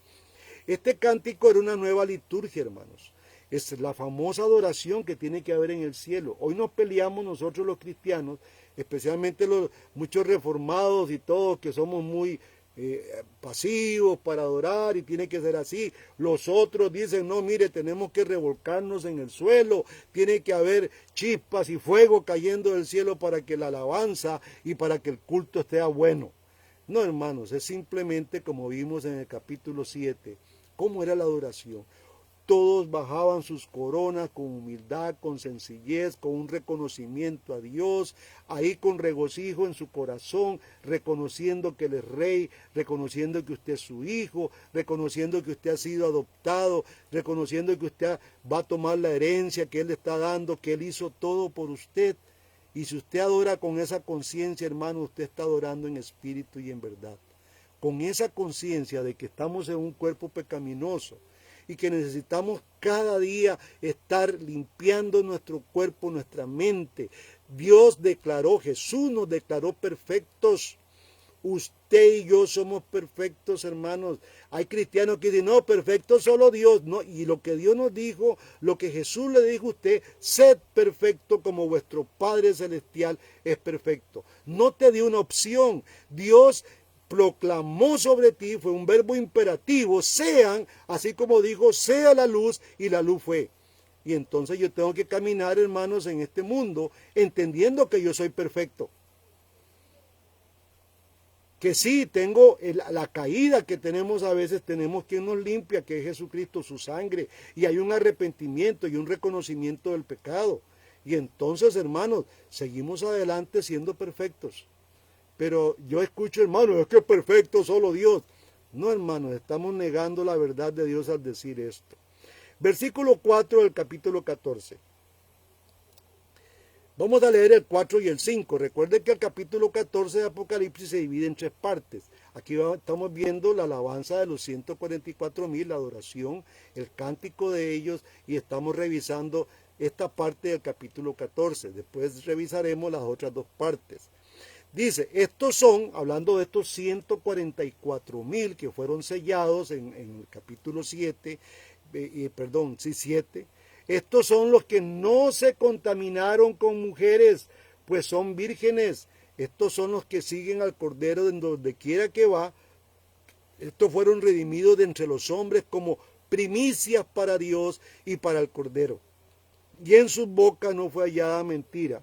Este cántico era una nueva liturgia, hermanos. Es la famosa adoración que tiene que haber en el cielo. Hoy nos peleamos nosotros los cristianos, especialmente muchos reformados y todos que somos muy pasivos para adorar, y tiene que ser así. Los otros dicen: no, mire, tenemos que revolcarnos en el suelo, tiene que haber chispas y fuego cayendo del cielo para que la alabanza y para que el culto esté bueno. No, hermanos, es simplemente como vimos en el capítulo 7, cómo era la adoración. Todos bajaban sus coronas con humildad, con sencillez, con un reconocimiento a Dios, ahí con regocijo en su corazón, reconociendo que Él es Rey, reconociendo que usted es su hijo, reconociendo que usted ha sido adoptado, reconociendo que usted va a tomar la herencia que Él le está dando, que Él hizo todo por usted. Y si usted adora con esa conciencia, hermano, usted está adorando en espíritu y en verdad. Con esa conciencia de que estamos en un cuerpo pecaminoso y que necesitamos cada día estar limpiando nuestro cuerpo, nuestra mente. Dios declaró, Jesús nos declaró perfectos. Usted y yo somos perfectos, hermanos. Hay cristianos que dicen, no, perfecto solo Dios. No, y lo que Dios nos dijo, lo que Jesús le dijo a usted, sed perfecto como vuestro Padre Celestial es perfecto. No te dio una opción. Dios proclamó sobre ti, fue un verbo imperativo, sean, así como dijo, sea la luz, y la luz fue. Y entonces yo tengo que caminar, hermanos, en este mundo, entendiendo que yo soy perfecto. Que sí, tengo la caída que tenemos a veces, tenemos quien nos limpia, que es Jesucristo, su sangre, y hay un arrepentimiento y un reconocimiento del pecado. Y entonces, hermanos, seguimos adelante siendo perfectos. Pero yo escucho, hermano, es que es perfecto solo Dios. No, hermanos, estamos negando la verdad de Dios al decir esto. Versículo 4 del capítulo 14. Vamos a leer el 4 y el 5. Recuerden que el capítulo 14 de Apocalipsis se divide en 3 partes. Aquí estamos viendo la alabanza de los 144,000, la adoración, el cántico de ellos, y estamos revisando esta parte del capítulo 14. Después revisaremos las otras 2 partes. Dice, estos son, hablando de estos 144,000 que fueron sellados en el capítulo 7, 7. Estos son los que no se contaminaron con mujeres, pues son vírgenes. Estos son los que siguen al Cordero de donde quiera que va. Estos fueron redimidos de entre los hombres como primicias para Dios y para el Cordero. Y en sus bocas no fue hallada mentira,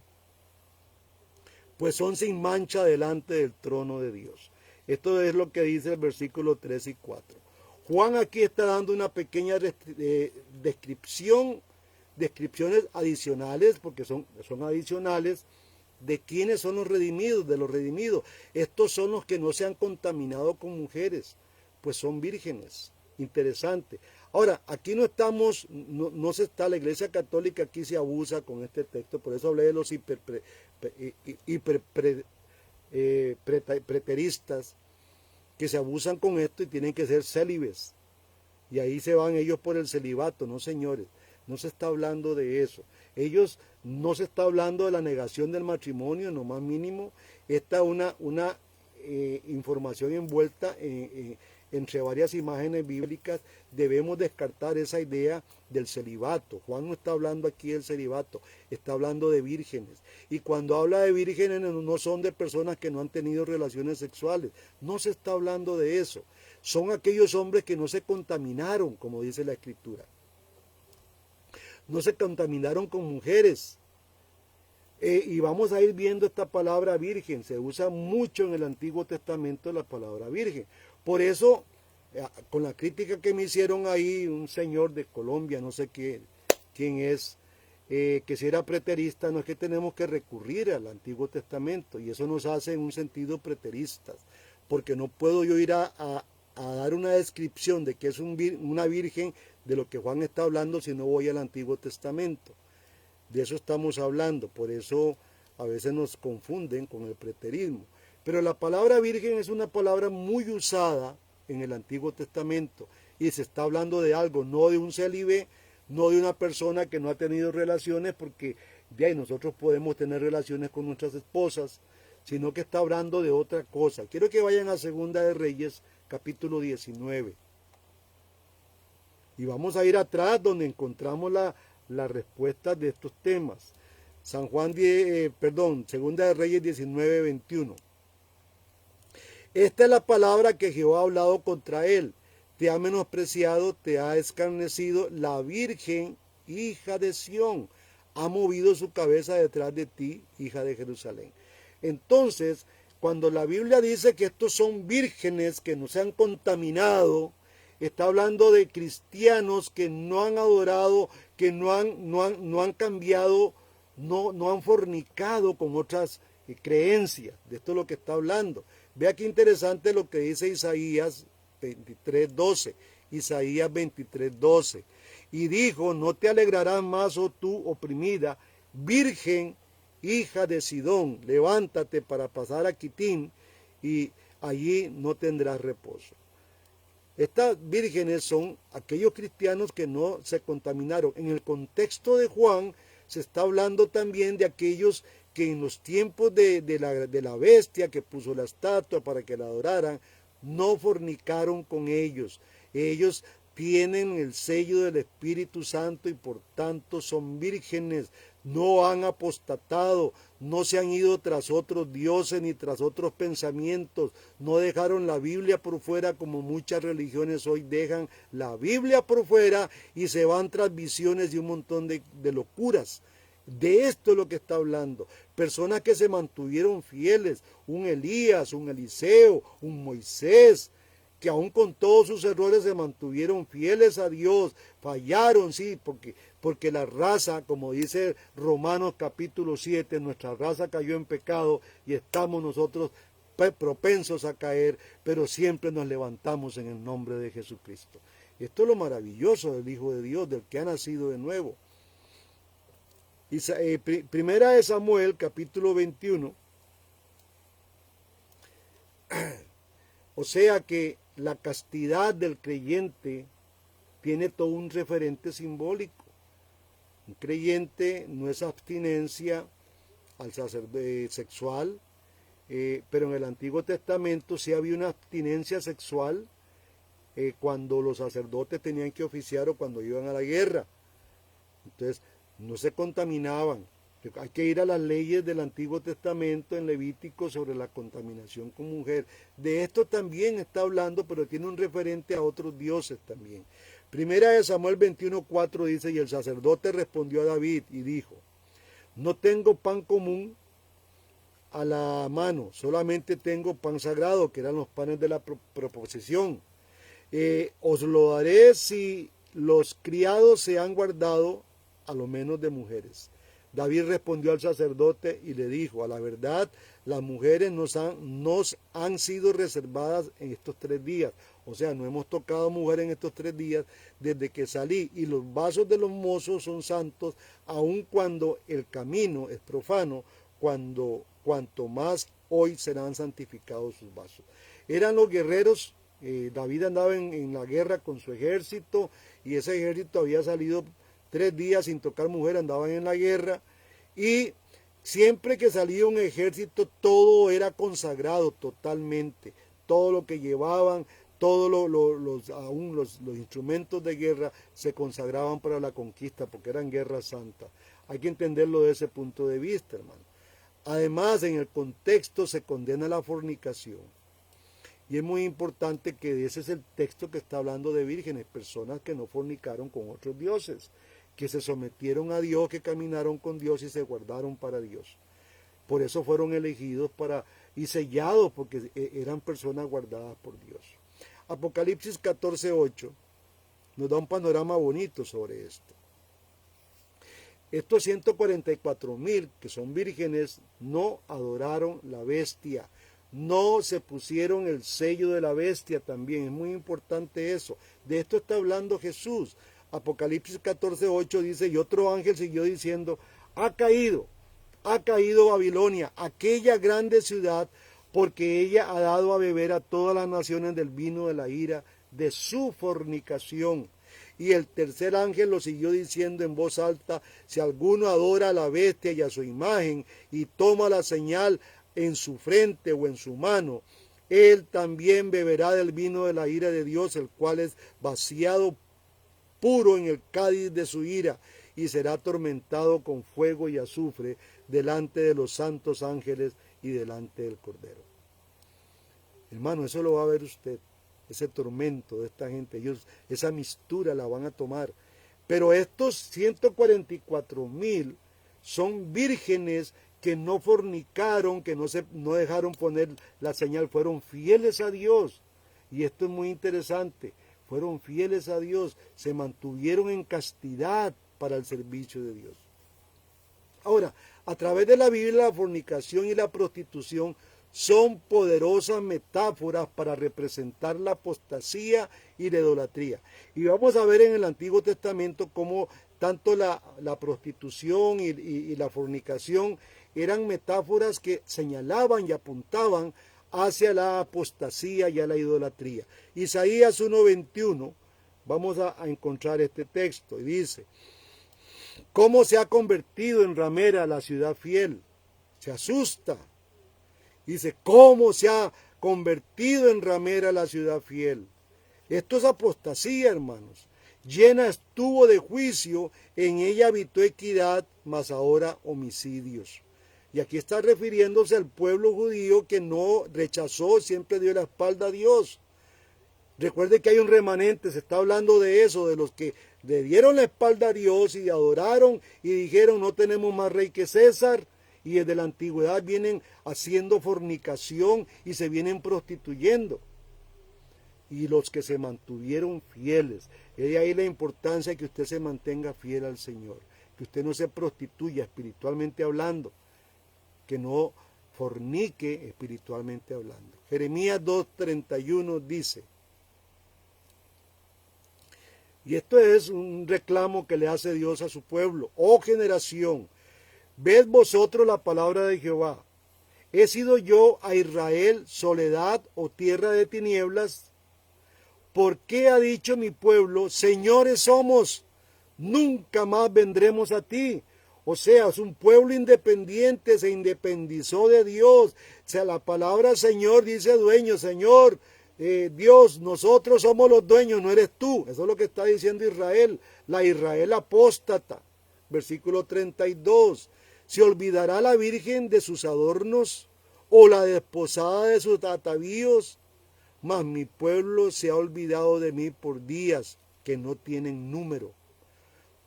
pues son sin mancha delante del trono de Dios. Esto es lo que dice el versículo 3 y 4. Juan aquí está dando una pequeña descripciones adicionales, porque son adicionales, de quiénes son los redimidos, de los redimidos. Estos son los que no se han contaminado con mujeres, pues son vírgenes. Interesante. Ahora, aquí no estamos, no se está, la Iglesia Católica aquí se abusa con este texto, por eso hablé de los preteristas, que se abusan con esto y tienen que ser célibes. Y ahí se van ellos por el celibato. No, señores, no se está hablando de eso. Ellos no se está hablando de la negación del matrimonio, no más mínimo. Esta es una información envuelta entre varias imágenes bíblicas. Debemos descartar esa idea del celibato. Juan no está hablando aquí del celibato, está hablando de vírgenes. Y cuando habla de vírgenes no son de personas que no han tenido relaciones sexuales. No se está hablando de eso. Son aquellos hombres que no se contaminaron, como dice la Escritura. No se contaminaron con mujeres. Y vamos a ir viendo esta palabra virgen. Se usa mucho en el Antiguo Testamento la palabra virgen. Por eso, con la crítica que me hicieron ahí, un señor de Colombia, no sé quién es, que si era preterista, no es que tenemos que recurrir al Antiguo Testamento. Y eso nos hace en un sentido preteristas. Porque no puedo yo ir a dar una descripción de que es una virgen de lo que Juan está hablando si no voy al Antiguo Testamento. De eso estamos hablando, por eso a veces nos confunden con el preterismo. Pero la palabra virgen es una palabra muy usada en el Antiguo Testamento y se está hablando de algo, no de un célibe, no de una persona que no ha tenido relaciones, porque de ahí nosotros podemos tener relaciones con nuestras esposas, sino que está hablando de otra cosa. Quiero que vayan a Segunda de Reyes, capítulo 19. Y vamos a ir atrás donde encontramos la respuesta de estos temas. Segunda de Reyes 19, 21. Esta es la palabra que Jehová ha hablado contra él. Te ha menospreciado, te ha escarnecido, la Virgen, hija de Sión, ha movido su cabeza detrás de ti, hija de Jerusalén. Entonces, cuando la Biblia dice que estos son vírgenes que no se han contaminado, está hablando de cristianos que no han adorado, que no han cambiado, no han fornicado con otras creencias. De esto es lo que está hablando. Vea qué interesante lo que dice Isaías 23:12. Isaías 23:12. Y dijo, no te alegrarás más, oh tú oprimida, virgen hija de Sidón, levántate para pasar a Quitín, y allí no tendrás reposo. Estas vírgenes son aquellos cristianos que no se contaminaron. En el contexto de Juan se está hablando también de aquellos que en los tiempos de la bestia que puso la estatua para que la adoraran, no fornicaron con ellos. Ellos tienen el sello del Espíritu Santo y por tanto son vírgenes, no han apostatado, no se han ido tras otros dioses ni tras otros pensamientos, no dejaron la Biblia por fuera como muchas religiones hoy dejan la Biblia por fuera y se van tras visiones y un montón de locuras. De esto es lo que está hablando. Personas que se mantuvieron fieles, un Elías, un Eliseo, un Moisés, que aún con todos sus errores se mantuvieron fieles a Dios, fallaron, sí, porque la raza, como dice Romanos capítulo 7, nuestra raza cayó en pecado y estamos nosotros propensos a caer, pero siempre nos levantamos en el nombre de Jesucristo. Y esto es lo maravilloso del Hijo de Dios, del que ha nacido de nuevo. Primera de Samuel, capítulo 21. O sea que la castidad del creyente tiene todo un referente simbólico. Un creyente no es abstinencia al sacerdote sexual, pero en el Antiguo Testamento sí había una abstinencia sexual cuando los sacerdotes tenían que oficiar o cuando iban a la guerra. Entonces, no se contaminaban. Hay que ir a las leyes del Antiguo Testamento en Levítico sobre la contaminación con mujer. De esto también está hablando, pero tiene un referente a otros dioses también. Primera de Samuel 21:4 dice, y el sacerdote respondió a David y dijo, no tengo pan común a la mano, solamente tengo pan sagrado, que eran los panes de la proposición. Os lo daré si los criados se han guardado a lo menos de mujeres. David respondió al sacerdote y le dijo, a la verdad, las mujeres nos han sido reservadas en estos 3 días. O sea, no hemos tocado mujer en estos 3 días desde que salí. Y los vasos de los mozos son santos, aun cuando el camino es profano, cuanto más hoy serán santificados sus vasos. Eran los guerreros. David andaba en la guerra con su ejército y ese ejército había salido 3 días sin tocar mujer, andaban en la guerra y siempre que salía un ejército todo era consagrado totalmente, todo lo que llevaban, todos los instrumentos de guerra se consagraban para la conquista porque eran guerras santas. Hay que entenderlo desde ese punto de vista, hermano. Además, en el contexto se condena la fornicación. Y es muy importante que ese es el texto que está hablando de vírgenes, personas que no fornicaron con otros dioses, que se sometieron a Dios, que caminaron con Dios y se guardaron para Dios. Por eso fueron elegidos y sellados, porque eran personas guardadas por Dios. Apocalipsis 14:8 nos da un panorama bonito sobre esto. Estos 144,000 que son vírgenes no adoraron la bestia, no se pusieron el sello de la bestia también, es muy importante eso. De esto está hablando Jesús. Apocalipsis 14:8 dice, y otro ángel siguió diciendo, ha caído Babilonia, aquella grande ciudad, porque ella ha dado a beber a todas las naciones del vino de la ira de su fornicación. Y el tercer ángel lo siguió diciendo en voz alta, si alguno adora a la bestia y a su imagen y toma la señal en su frente o en su mano, él también beberá del vino de la ira de Dios, el cual es vaciado puro en el cádiz de su ira, y será atormentado con fuego y azufre delante de los santos ángeles y delante del Cordero. Hermano, eso lo va a ver usted, ese tormento de esta gente, ellos esa mistura la van a tomar. Pero estos 144,000 son vírgenes que no fornicaron, que no dejaron poner la señal, fueron fieles a Dios. Y esto es muy interesante, fueron fieles a Dios, se mantuvieron en castidad para el servicio de Dios. Ahora, a través de la Biblia, la fornicación y la prostitución son poderosas metáforas para representar la apostasía y la idolatría. Y vamos a ver en el Antiguo Testamento cómo tanto la prostitución y la fornicación eran metáforas que señalaban y apuntaban hacia la apostasía y a la idolatría. Isaías 1:21, vamos a encontrar este texto, y dice: ¿cómo se ha convertido en ramera la ciudad fiel? Se asusta. Dice: ¿cómo se ha convertido en ramera la ciudad fiel? Esto es apostasía, hermanos. Llena estuvo de juicio, en ella habitó equidad, mas ahora homicidios. Y aquí está refiriéndose al pueblo judío que no rechazó, siempre dio la espalda a Dios. Recuerde que hay un remanente, se está hablando de eso, de los que le dieron la espalda a Dios y adoraron y dijeron: no tenemos más rey que César, y desde la antigüedad vienen haciendo fornicación y se vienen prostituyendo. Y los que se mantuvieron fieles, es de ahí la importancia de que usted se mantenga fiel al Señor, que usted no se prostituya espiritualmente hablando, que no fornique espiritualmente hablando. Jeremías 2:31 dice, y esto es un reclamo que le hace Dios a su pueblo: oh generación, ved vosotros la palabra de Jehová. ¿He sido yo a Israel soledad o tierra de tinieblas? ¿Por qué ha dicho mi pueblo: señores somos, nunca más vendremos a ti? O sea, es un pueblo independiente, se independizó de Dios. O sea, la palabra Señor dice dueño. Señor, Dios, nosotros somos los dueños, no eres tú. Eso es lo que está diciendo Israel, la Israel apóstata. Versículo 32. ¿Se olvidará la Virgen de sus adornos o la desposada de sus atavíos? Mas mi pueblo se ha olvidado de mí por días que no tienen número.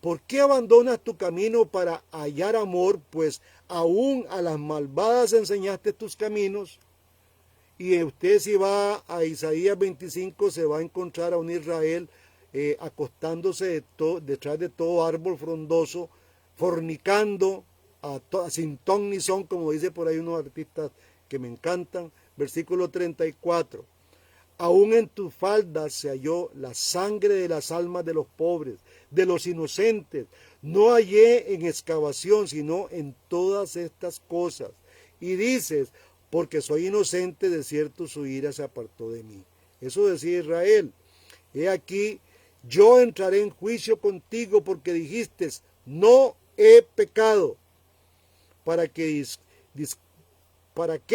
¿Por qué abandonas tu camino para hallar amor? Pues aún a las malvadas enseñaste tus caminos. Y usted, si va a Isaías 25, se va a encontrar a un Israel acostándose detrás de todo árbol frondoso, fornicando sin ton ni son, como dice por ahí unos artistas que me encantan. Versículo 34. Aún en tus faldas se halló la sangre de las almas de los pobres, de los inocentes. No hallé en excavación, sino en todas estas cosas. Y dices: porque soy inocente, de cierto su ira se apartó de mí. Eso decía Israel. He aquí, yo entraré en juicio contigo, porque dijiste: no he pecado. ¿Para qué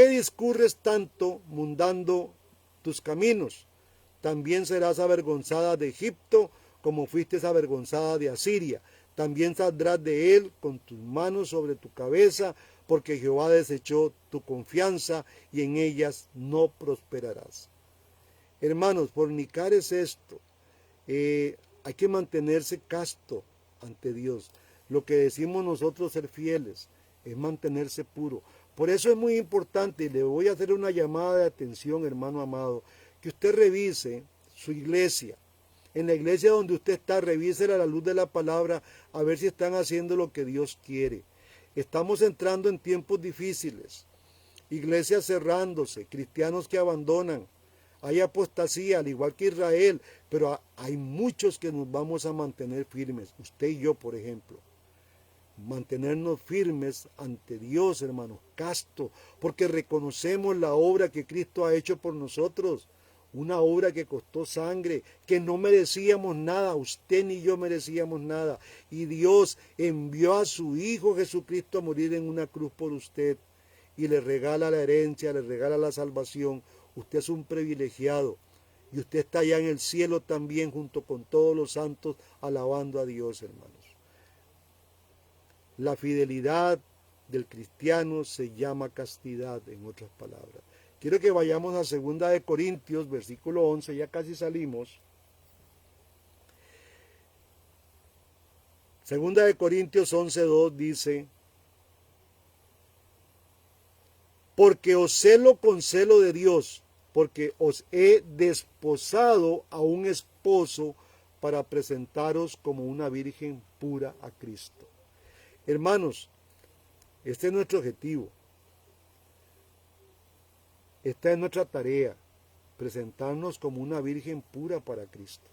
discurres tanto mundando tus caminos? También serás avergonzada de Egipto, como fuiste avergonzada de Asiria. También saldrás de él con tus manos sobre tu cabeza, porque Jehová desechó tu confianza y en ellas no prosperarás. Hermanos, fornicar es esto. Hay que mantenerse casto ante Dios. Lo que decimos nosotros ser fieles es mantenerse puro. Por eso es muy importante, y le voy a hacer una llamada de atención, hermano amado, que usted revise su iglesia. En la iglesia donde usted está, revísela a la luz de la palabra, a ver si están haciendo lo que Dios quiere. Estamos entrando en tiempos difíciles, iglesias cerrándose, cristianos que abandonan, hay apostasía, al igual que Israel, pero hay muchos que nos vamos a mantener firmes, usted y yo, por ejemplo. Mantenernos firmes ante Dios, hermanos, casto, porque reconocemos la obra que Cristo ha hecho por nosotros, una obra que costó sangre, que no merecíamos nada, usted ni yo merecíamos nada, y Dios envió a su Hijo Jesucristo a morir en una cruz por usted, y le regala la herencia, le regala la salvación. Usted es un privilegiado, y usted está allá en el cielo también, junto con todos los santos, alabando a Dios, hermanos. La fidelidad del cristiano se llama castidad, en otras palabras. Quiero que vayamos a 2 Corintios, versículo 11, ya casi salimos. 2 Corintios 11:2 dice: porque os celo con celo de Dios, porque os he desposado a un esposo para presentaros como una virgen pura a Cristo. Hermanos, este es nuestro objetivo. Esta es nuestra tarea, presentarnos como una virgen pura para Cristo.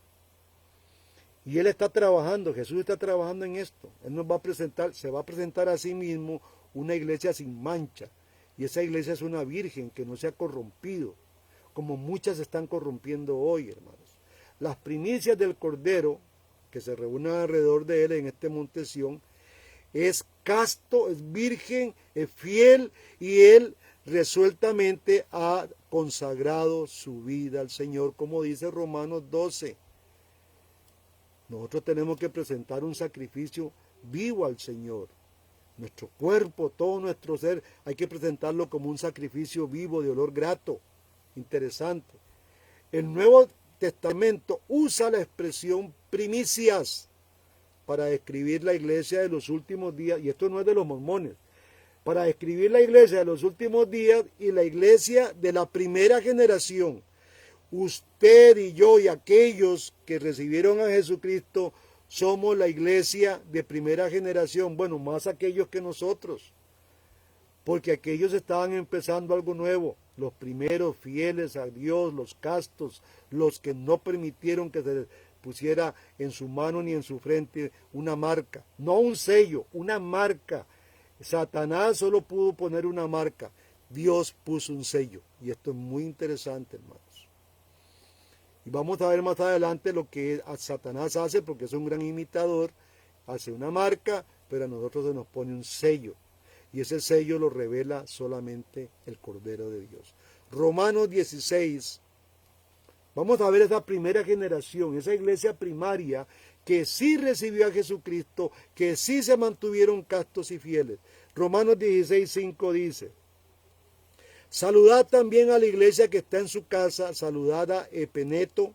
Y Él está trabajando, Jesús está trabajando en esto. Él nos va a presentar, se va a presentar a sí mismo una iglesia sin mancha. Y esa iglesia es una virgen que no se ha corrompido, como muchas se están corrompiendo hoy, hermanos. Las primicias del Cordero, que se reúnen alrededor de él en este monte Sión, es casto, es virgen, es fiel, y él resueltamente ha consagrado su vida al Señor, como dice Romanos 12. Nosotros tenemos que presentar un sacrificio vivo al Señor. Nuestro cuerpo, todo nuestro ser, hay que presentarlo como un sacrificio vivo de olor grato. Interesante. El Nuevo Testamento usa la expresión primicias para describir la iglesia de los últimos días, y esto no es de los mormones, para describir la iglesia de los últimos días y la iglesia de la primera generación. Usted y yo y aquellos que recibieron a Jesucristo somos la iglesia de primera generación, bueno, más aquellos que nosotros, porque aquellos estaban empezando algo nuevo, los primeros fieles a Dios, los castos, los que no permitieron que se les pusiera en su mano ni en su frente una marca, no un sello, una marca. Satanás solo pudo poner una marca, Dios puso un sello, y esto es muy interesante, hermanos. Y vamos a ver más adelante lo que Satanás hace, porque es un gran imitador, hace una marca, pero a nosotros se nos pone un sello, y ese sello lo revela solamente el Cordero de Dios. Romanos 16, vamos a ver esa primera generación, esa iglesia primaria que sí recibió a Jesucristo, que sí se mantuvieron castos y fieles. Romanos 16, 5 dice: saludad también a la iglesia que está en su casa, saludad a Epeneto,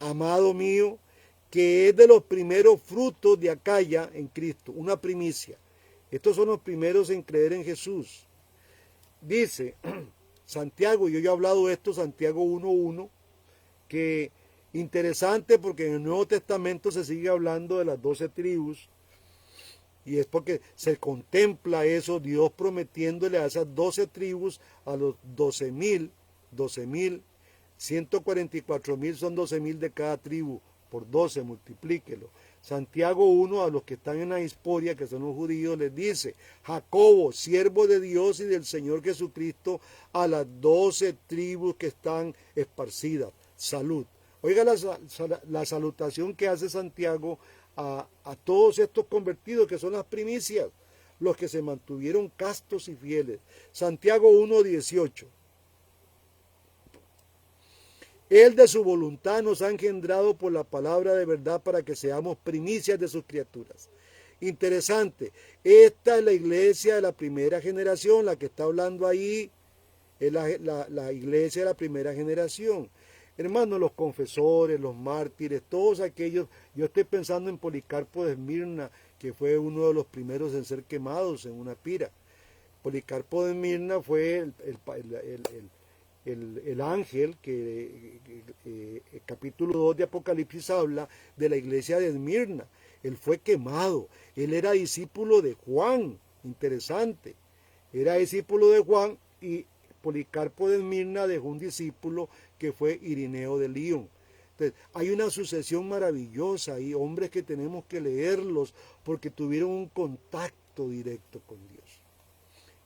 amado mío, que es de los primeros frutos de Acaya en Cristo, una primicia. Estos son los primeros en creer en Jesús. Dice Santiago, yo ya he hablado de esto, Santiago 1.1, que interesante porque en el Nuevo Testamento se sigue hablando de las 12 tribus, y es porque se contempla eso, Dios prometiéndole a esas 12 tribus, a los 12,000, 144,000 son 12,000 de cada tribu, por 12 multiplíquelo. Santiago 1, a los que están en la Hispania, que son los judíos, les dice: Jacobo, siervo de Dios y del Señor Jesucristo, a las 12 tribus que están esparcidas, salud. Oiga la salutación que hace Santiago a todos estos convertidos, que son las primicias, los que se mantuvieron castos y fieles. Santiago 1:18. Él de su voluntad nos ha engendrado por la palabra de verdad para que seamos primicias de sus criaturas. Interesante, esta es la iglesia de la primera generación, la que está hablando ahí, es la iglesia de la primera generación. Hermanos, los confesores, los mártires, todos aquellos, yo estoy pensando en Policarpo de Esmirna, que fue uno de los primeros en ser quemados en una pira. Policarpo de Esmirna fue el ángel que capítulo 2 de Apocalipsis habla de la iglesia de Esmirna. Él fue quemado, él era discípulo de Juan, interesante, era discípulo de Juan, y Policarpo de Esmirna dejó un discípulo que fue Irineo de Lyon. Entonces, hay una sucesión maravillosa y hombres que tenemos que leerlos porque tuvieron un contacto directo con Dios.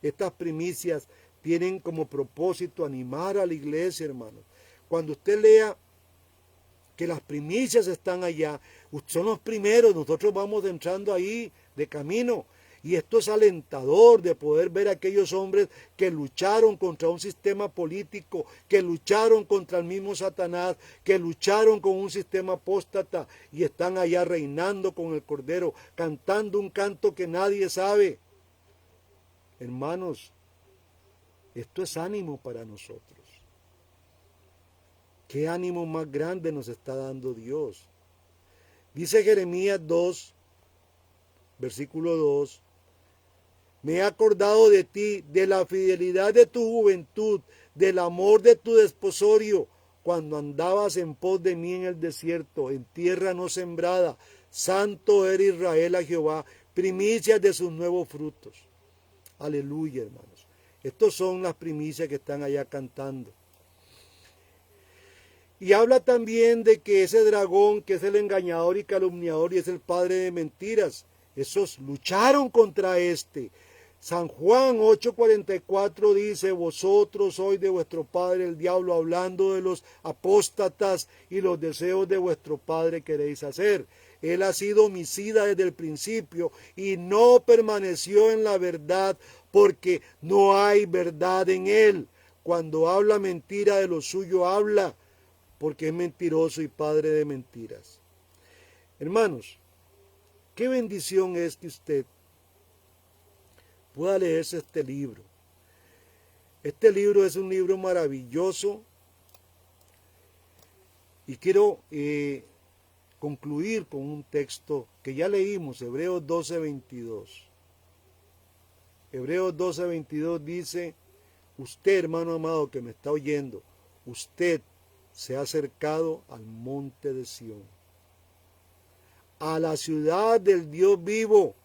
Estas primicias tienen como propósito animar a la iglesia, hermanos. Cuando usted lea que las primicias están allá, son los primeros, nosotros vamos entrando ahí de camino. Y esto es alentador de poder ver a aquellos hombres que lucharon contra un sistema político, que lucharon contra el mismo Satanás, que lucharon con un sistema apóstata y están allá reinando con el Cordero, cantando un canto que nadie sabe. Hermanos, esto es ánimo para nosotros. ¿Qué ánimo más grande nos está dando Dios? Dice Jeremías 2, versículo 2, me he acordado de ti, de la fidelidad de tu juventud, del amor de tu desposorio, cuando andabas en pos de mí en el desierto, en tierra no sembrada. Santo era Israel a Jehová, primicias de sus nuevos frutos. Aleluya, hermanos. Estos son las primicias que están allá cantando. Y habla también de que ese dragón, que es el engañador y calumniador y es el padre de mentiras, esos lucharon contra este. San Juan 8:44 dice, vosotros sois de vuestro padre el diablo, hablando de los apóstatas y los deseos de vuestro padre queréis hacer. Él ha sido homicida desde el principio y no permaneció en la verdad porque no hay verdad en él. Cuando habla mentira de lo suyo habla porque es mentiroso y padre de mentiras. Hermanos, qué bendición es que usted pueda leerse este libro. Este libro es un libro maravilloso y quiero concluir con un texto que ya leímos, Hebreos 12:22. Hebreos 12:22 dice, usted, hermano amado que me está oyendo, usted se ha acercado al monte de Sión, a la ciudad del Dios vivo,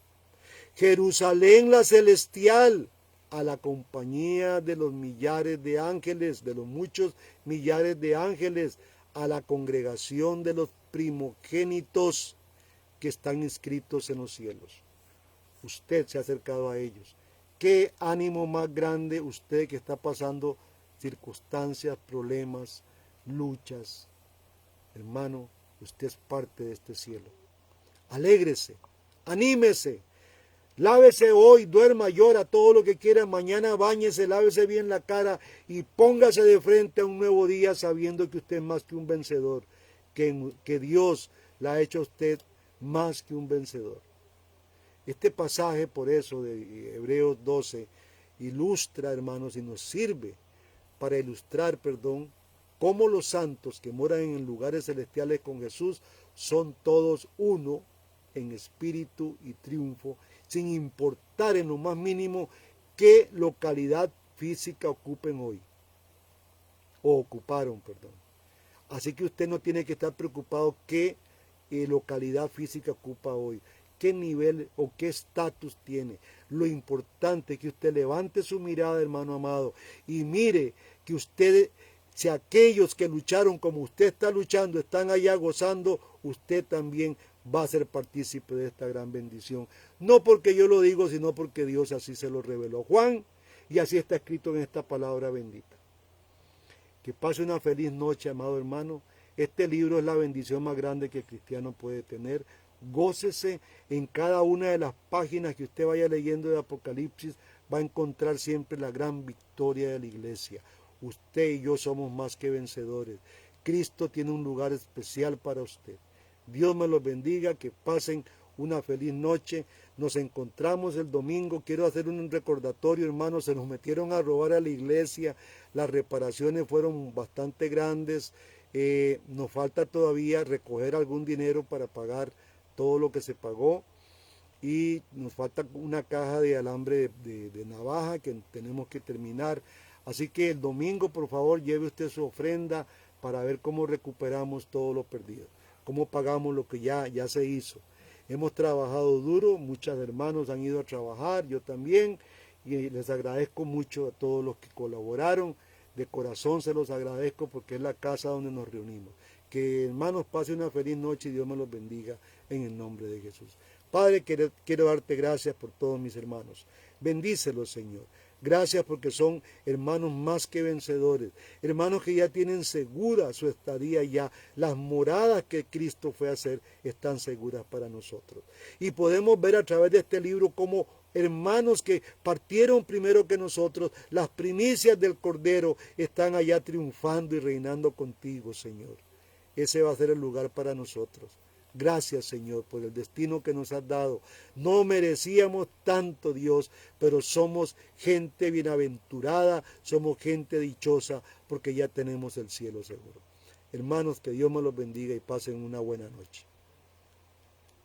Jerusalén la celestial, a la compañía de los millares de ángeles, de los muchos millares de ángeles, a la congregación de los primogénitos que están inscritos en los cielos. Usted se ha acercado a ellos. Qué ánimo más grande usted que está pasando circunstancias, problemas, luchas. Hermano, usted es parte de este cielo. Alégrese, anímese. Lávese hoy, duerma, llora, todo lo que quiera. Mañana báñese, lávese bien la cara y póngase de frente a un nuevo día sabiendo que usted es más que un vencedor, que Dios la ha hecho a usted más que un vencedor. Este pasaje, por eso, de Hebreos 12, ilustra, hermanos, y nos sirve para ilustrar, cómo los santos que moran en lugares celestiales con Jesús son todos uno en espíritu y triunfo, sin importar en lo más mínimo qué localidad física ocupen hoy, o ocuparon. Así que usted no tiene que estar preocupado qué localidad física ocupa hoy, qué nivel o qué estatus tiene. Lo importante es que usted levante su mirada, hermano amado, y mire que usted, si aquellos que lucharon como usted está luchando, están allá gozando, usted también va a ser partícipe de esta gran bendición. No porque yo lo digo, sino porque Dios así se lo reveló a Juan y así está escrito en esta palabra bendita. Que pase una feliz noche, amado hermano. Este libro es la bendición más grande que el cristiano puede tener. Gócese en cada una de las páginas que usted vaya leyendo de Apocalipsis. Va a encontrar siempre la gran victoria de la iglesia. Usted y yo somos más que vencedores. Cristo tiene un lugar especial para usted. Dios me los bendiga, que pasen una feliz noche. Nos encontramos el domingo. Quiero hacer un recordatorio, hermanos. Se nos metieron a robar a la iglesia. Las reparaciones fueron bastante grandes. Nos falta todavía recoger algún dinero para pagar todo lo que se pagó. Y nos falta una caja de alambre de navaja que tenemos que terminar. Así que el domingo, por favor, lleve usted su ofrenda para ver cómo recuperamos todo lo perdido. Cómo pagamos lo que ya se hizo. Hemos trabajado duro, muchos hermanos han ido a trabajar, yo también, y les agradezco mucho a todos los que colaboraron. De corazón se los agradezco porque es la casa donde nos reunimos. Que hermanos pase una feliz noche y Dios me los bendiga en el nombre de Jesús. Padre, quiero darte gracias por todos mis hermanos. Bendícelos, Señor. Gracias porque son hermanos más que vencedores, hermanos que ya tienen segura su estadía ya. Las moradas que Cristo fue a hacer están seguras para nosotros. Y podemos ver a través de este libro cómo hermanos que partieron primero que nosotros, las primicias del Cordero, están allá triunfando y reinando contigo, Señor. Ese va a ser el lugar para nosotros. Gracias, Señor, por el destino que nos has dado. No merecíamos tanto, Dios, pero somos gente bienaventurada, somos gente dichosa, porque ya tenemos el cielo seguro. Hermanos, que Dios me los bendiga y pasen una buena noche.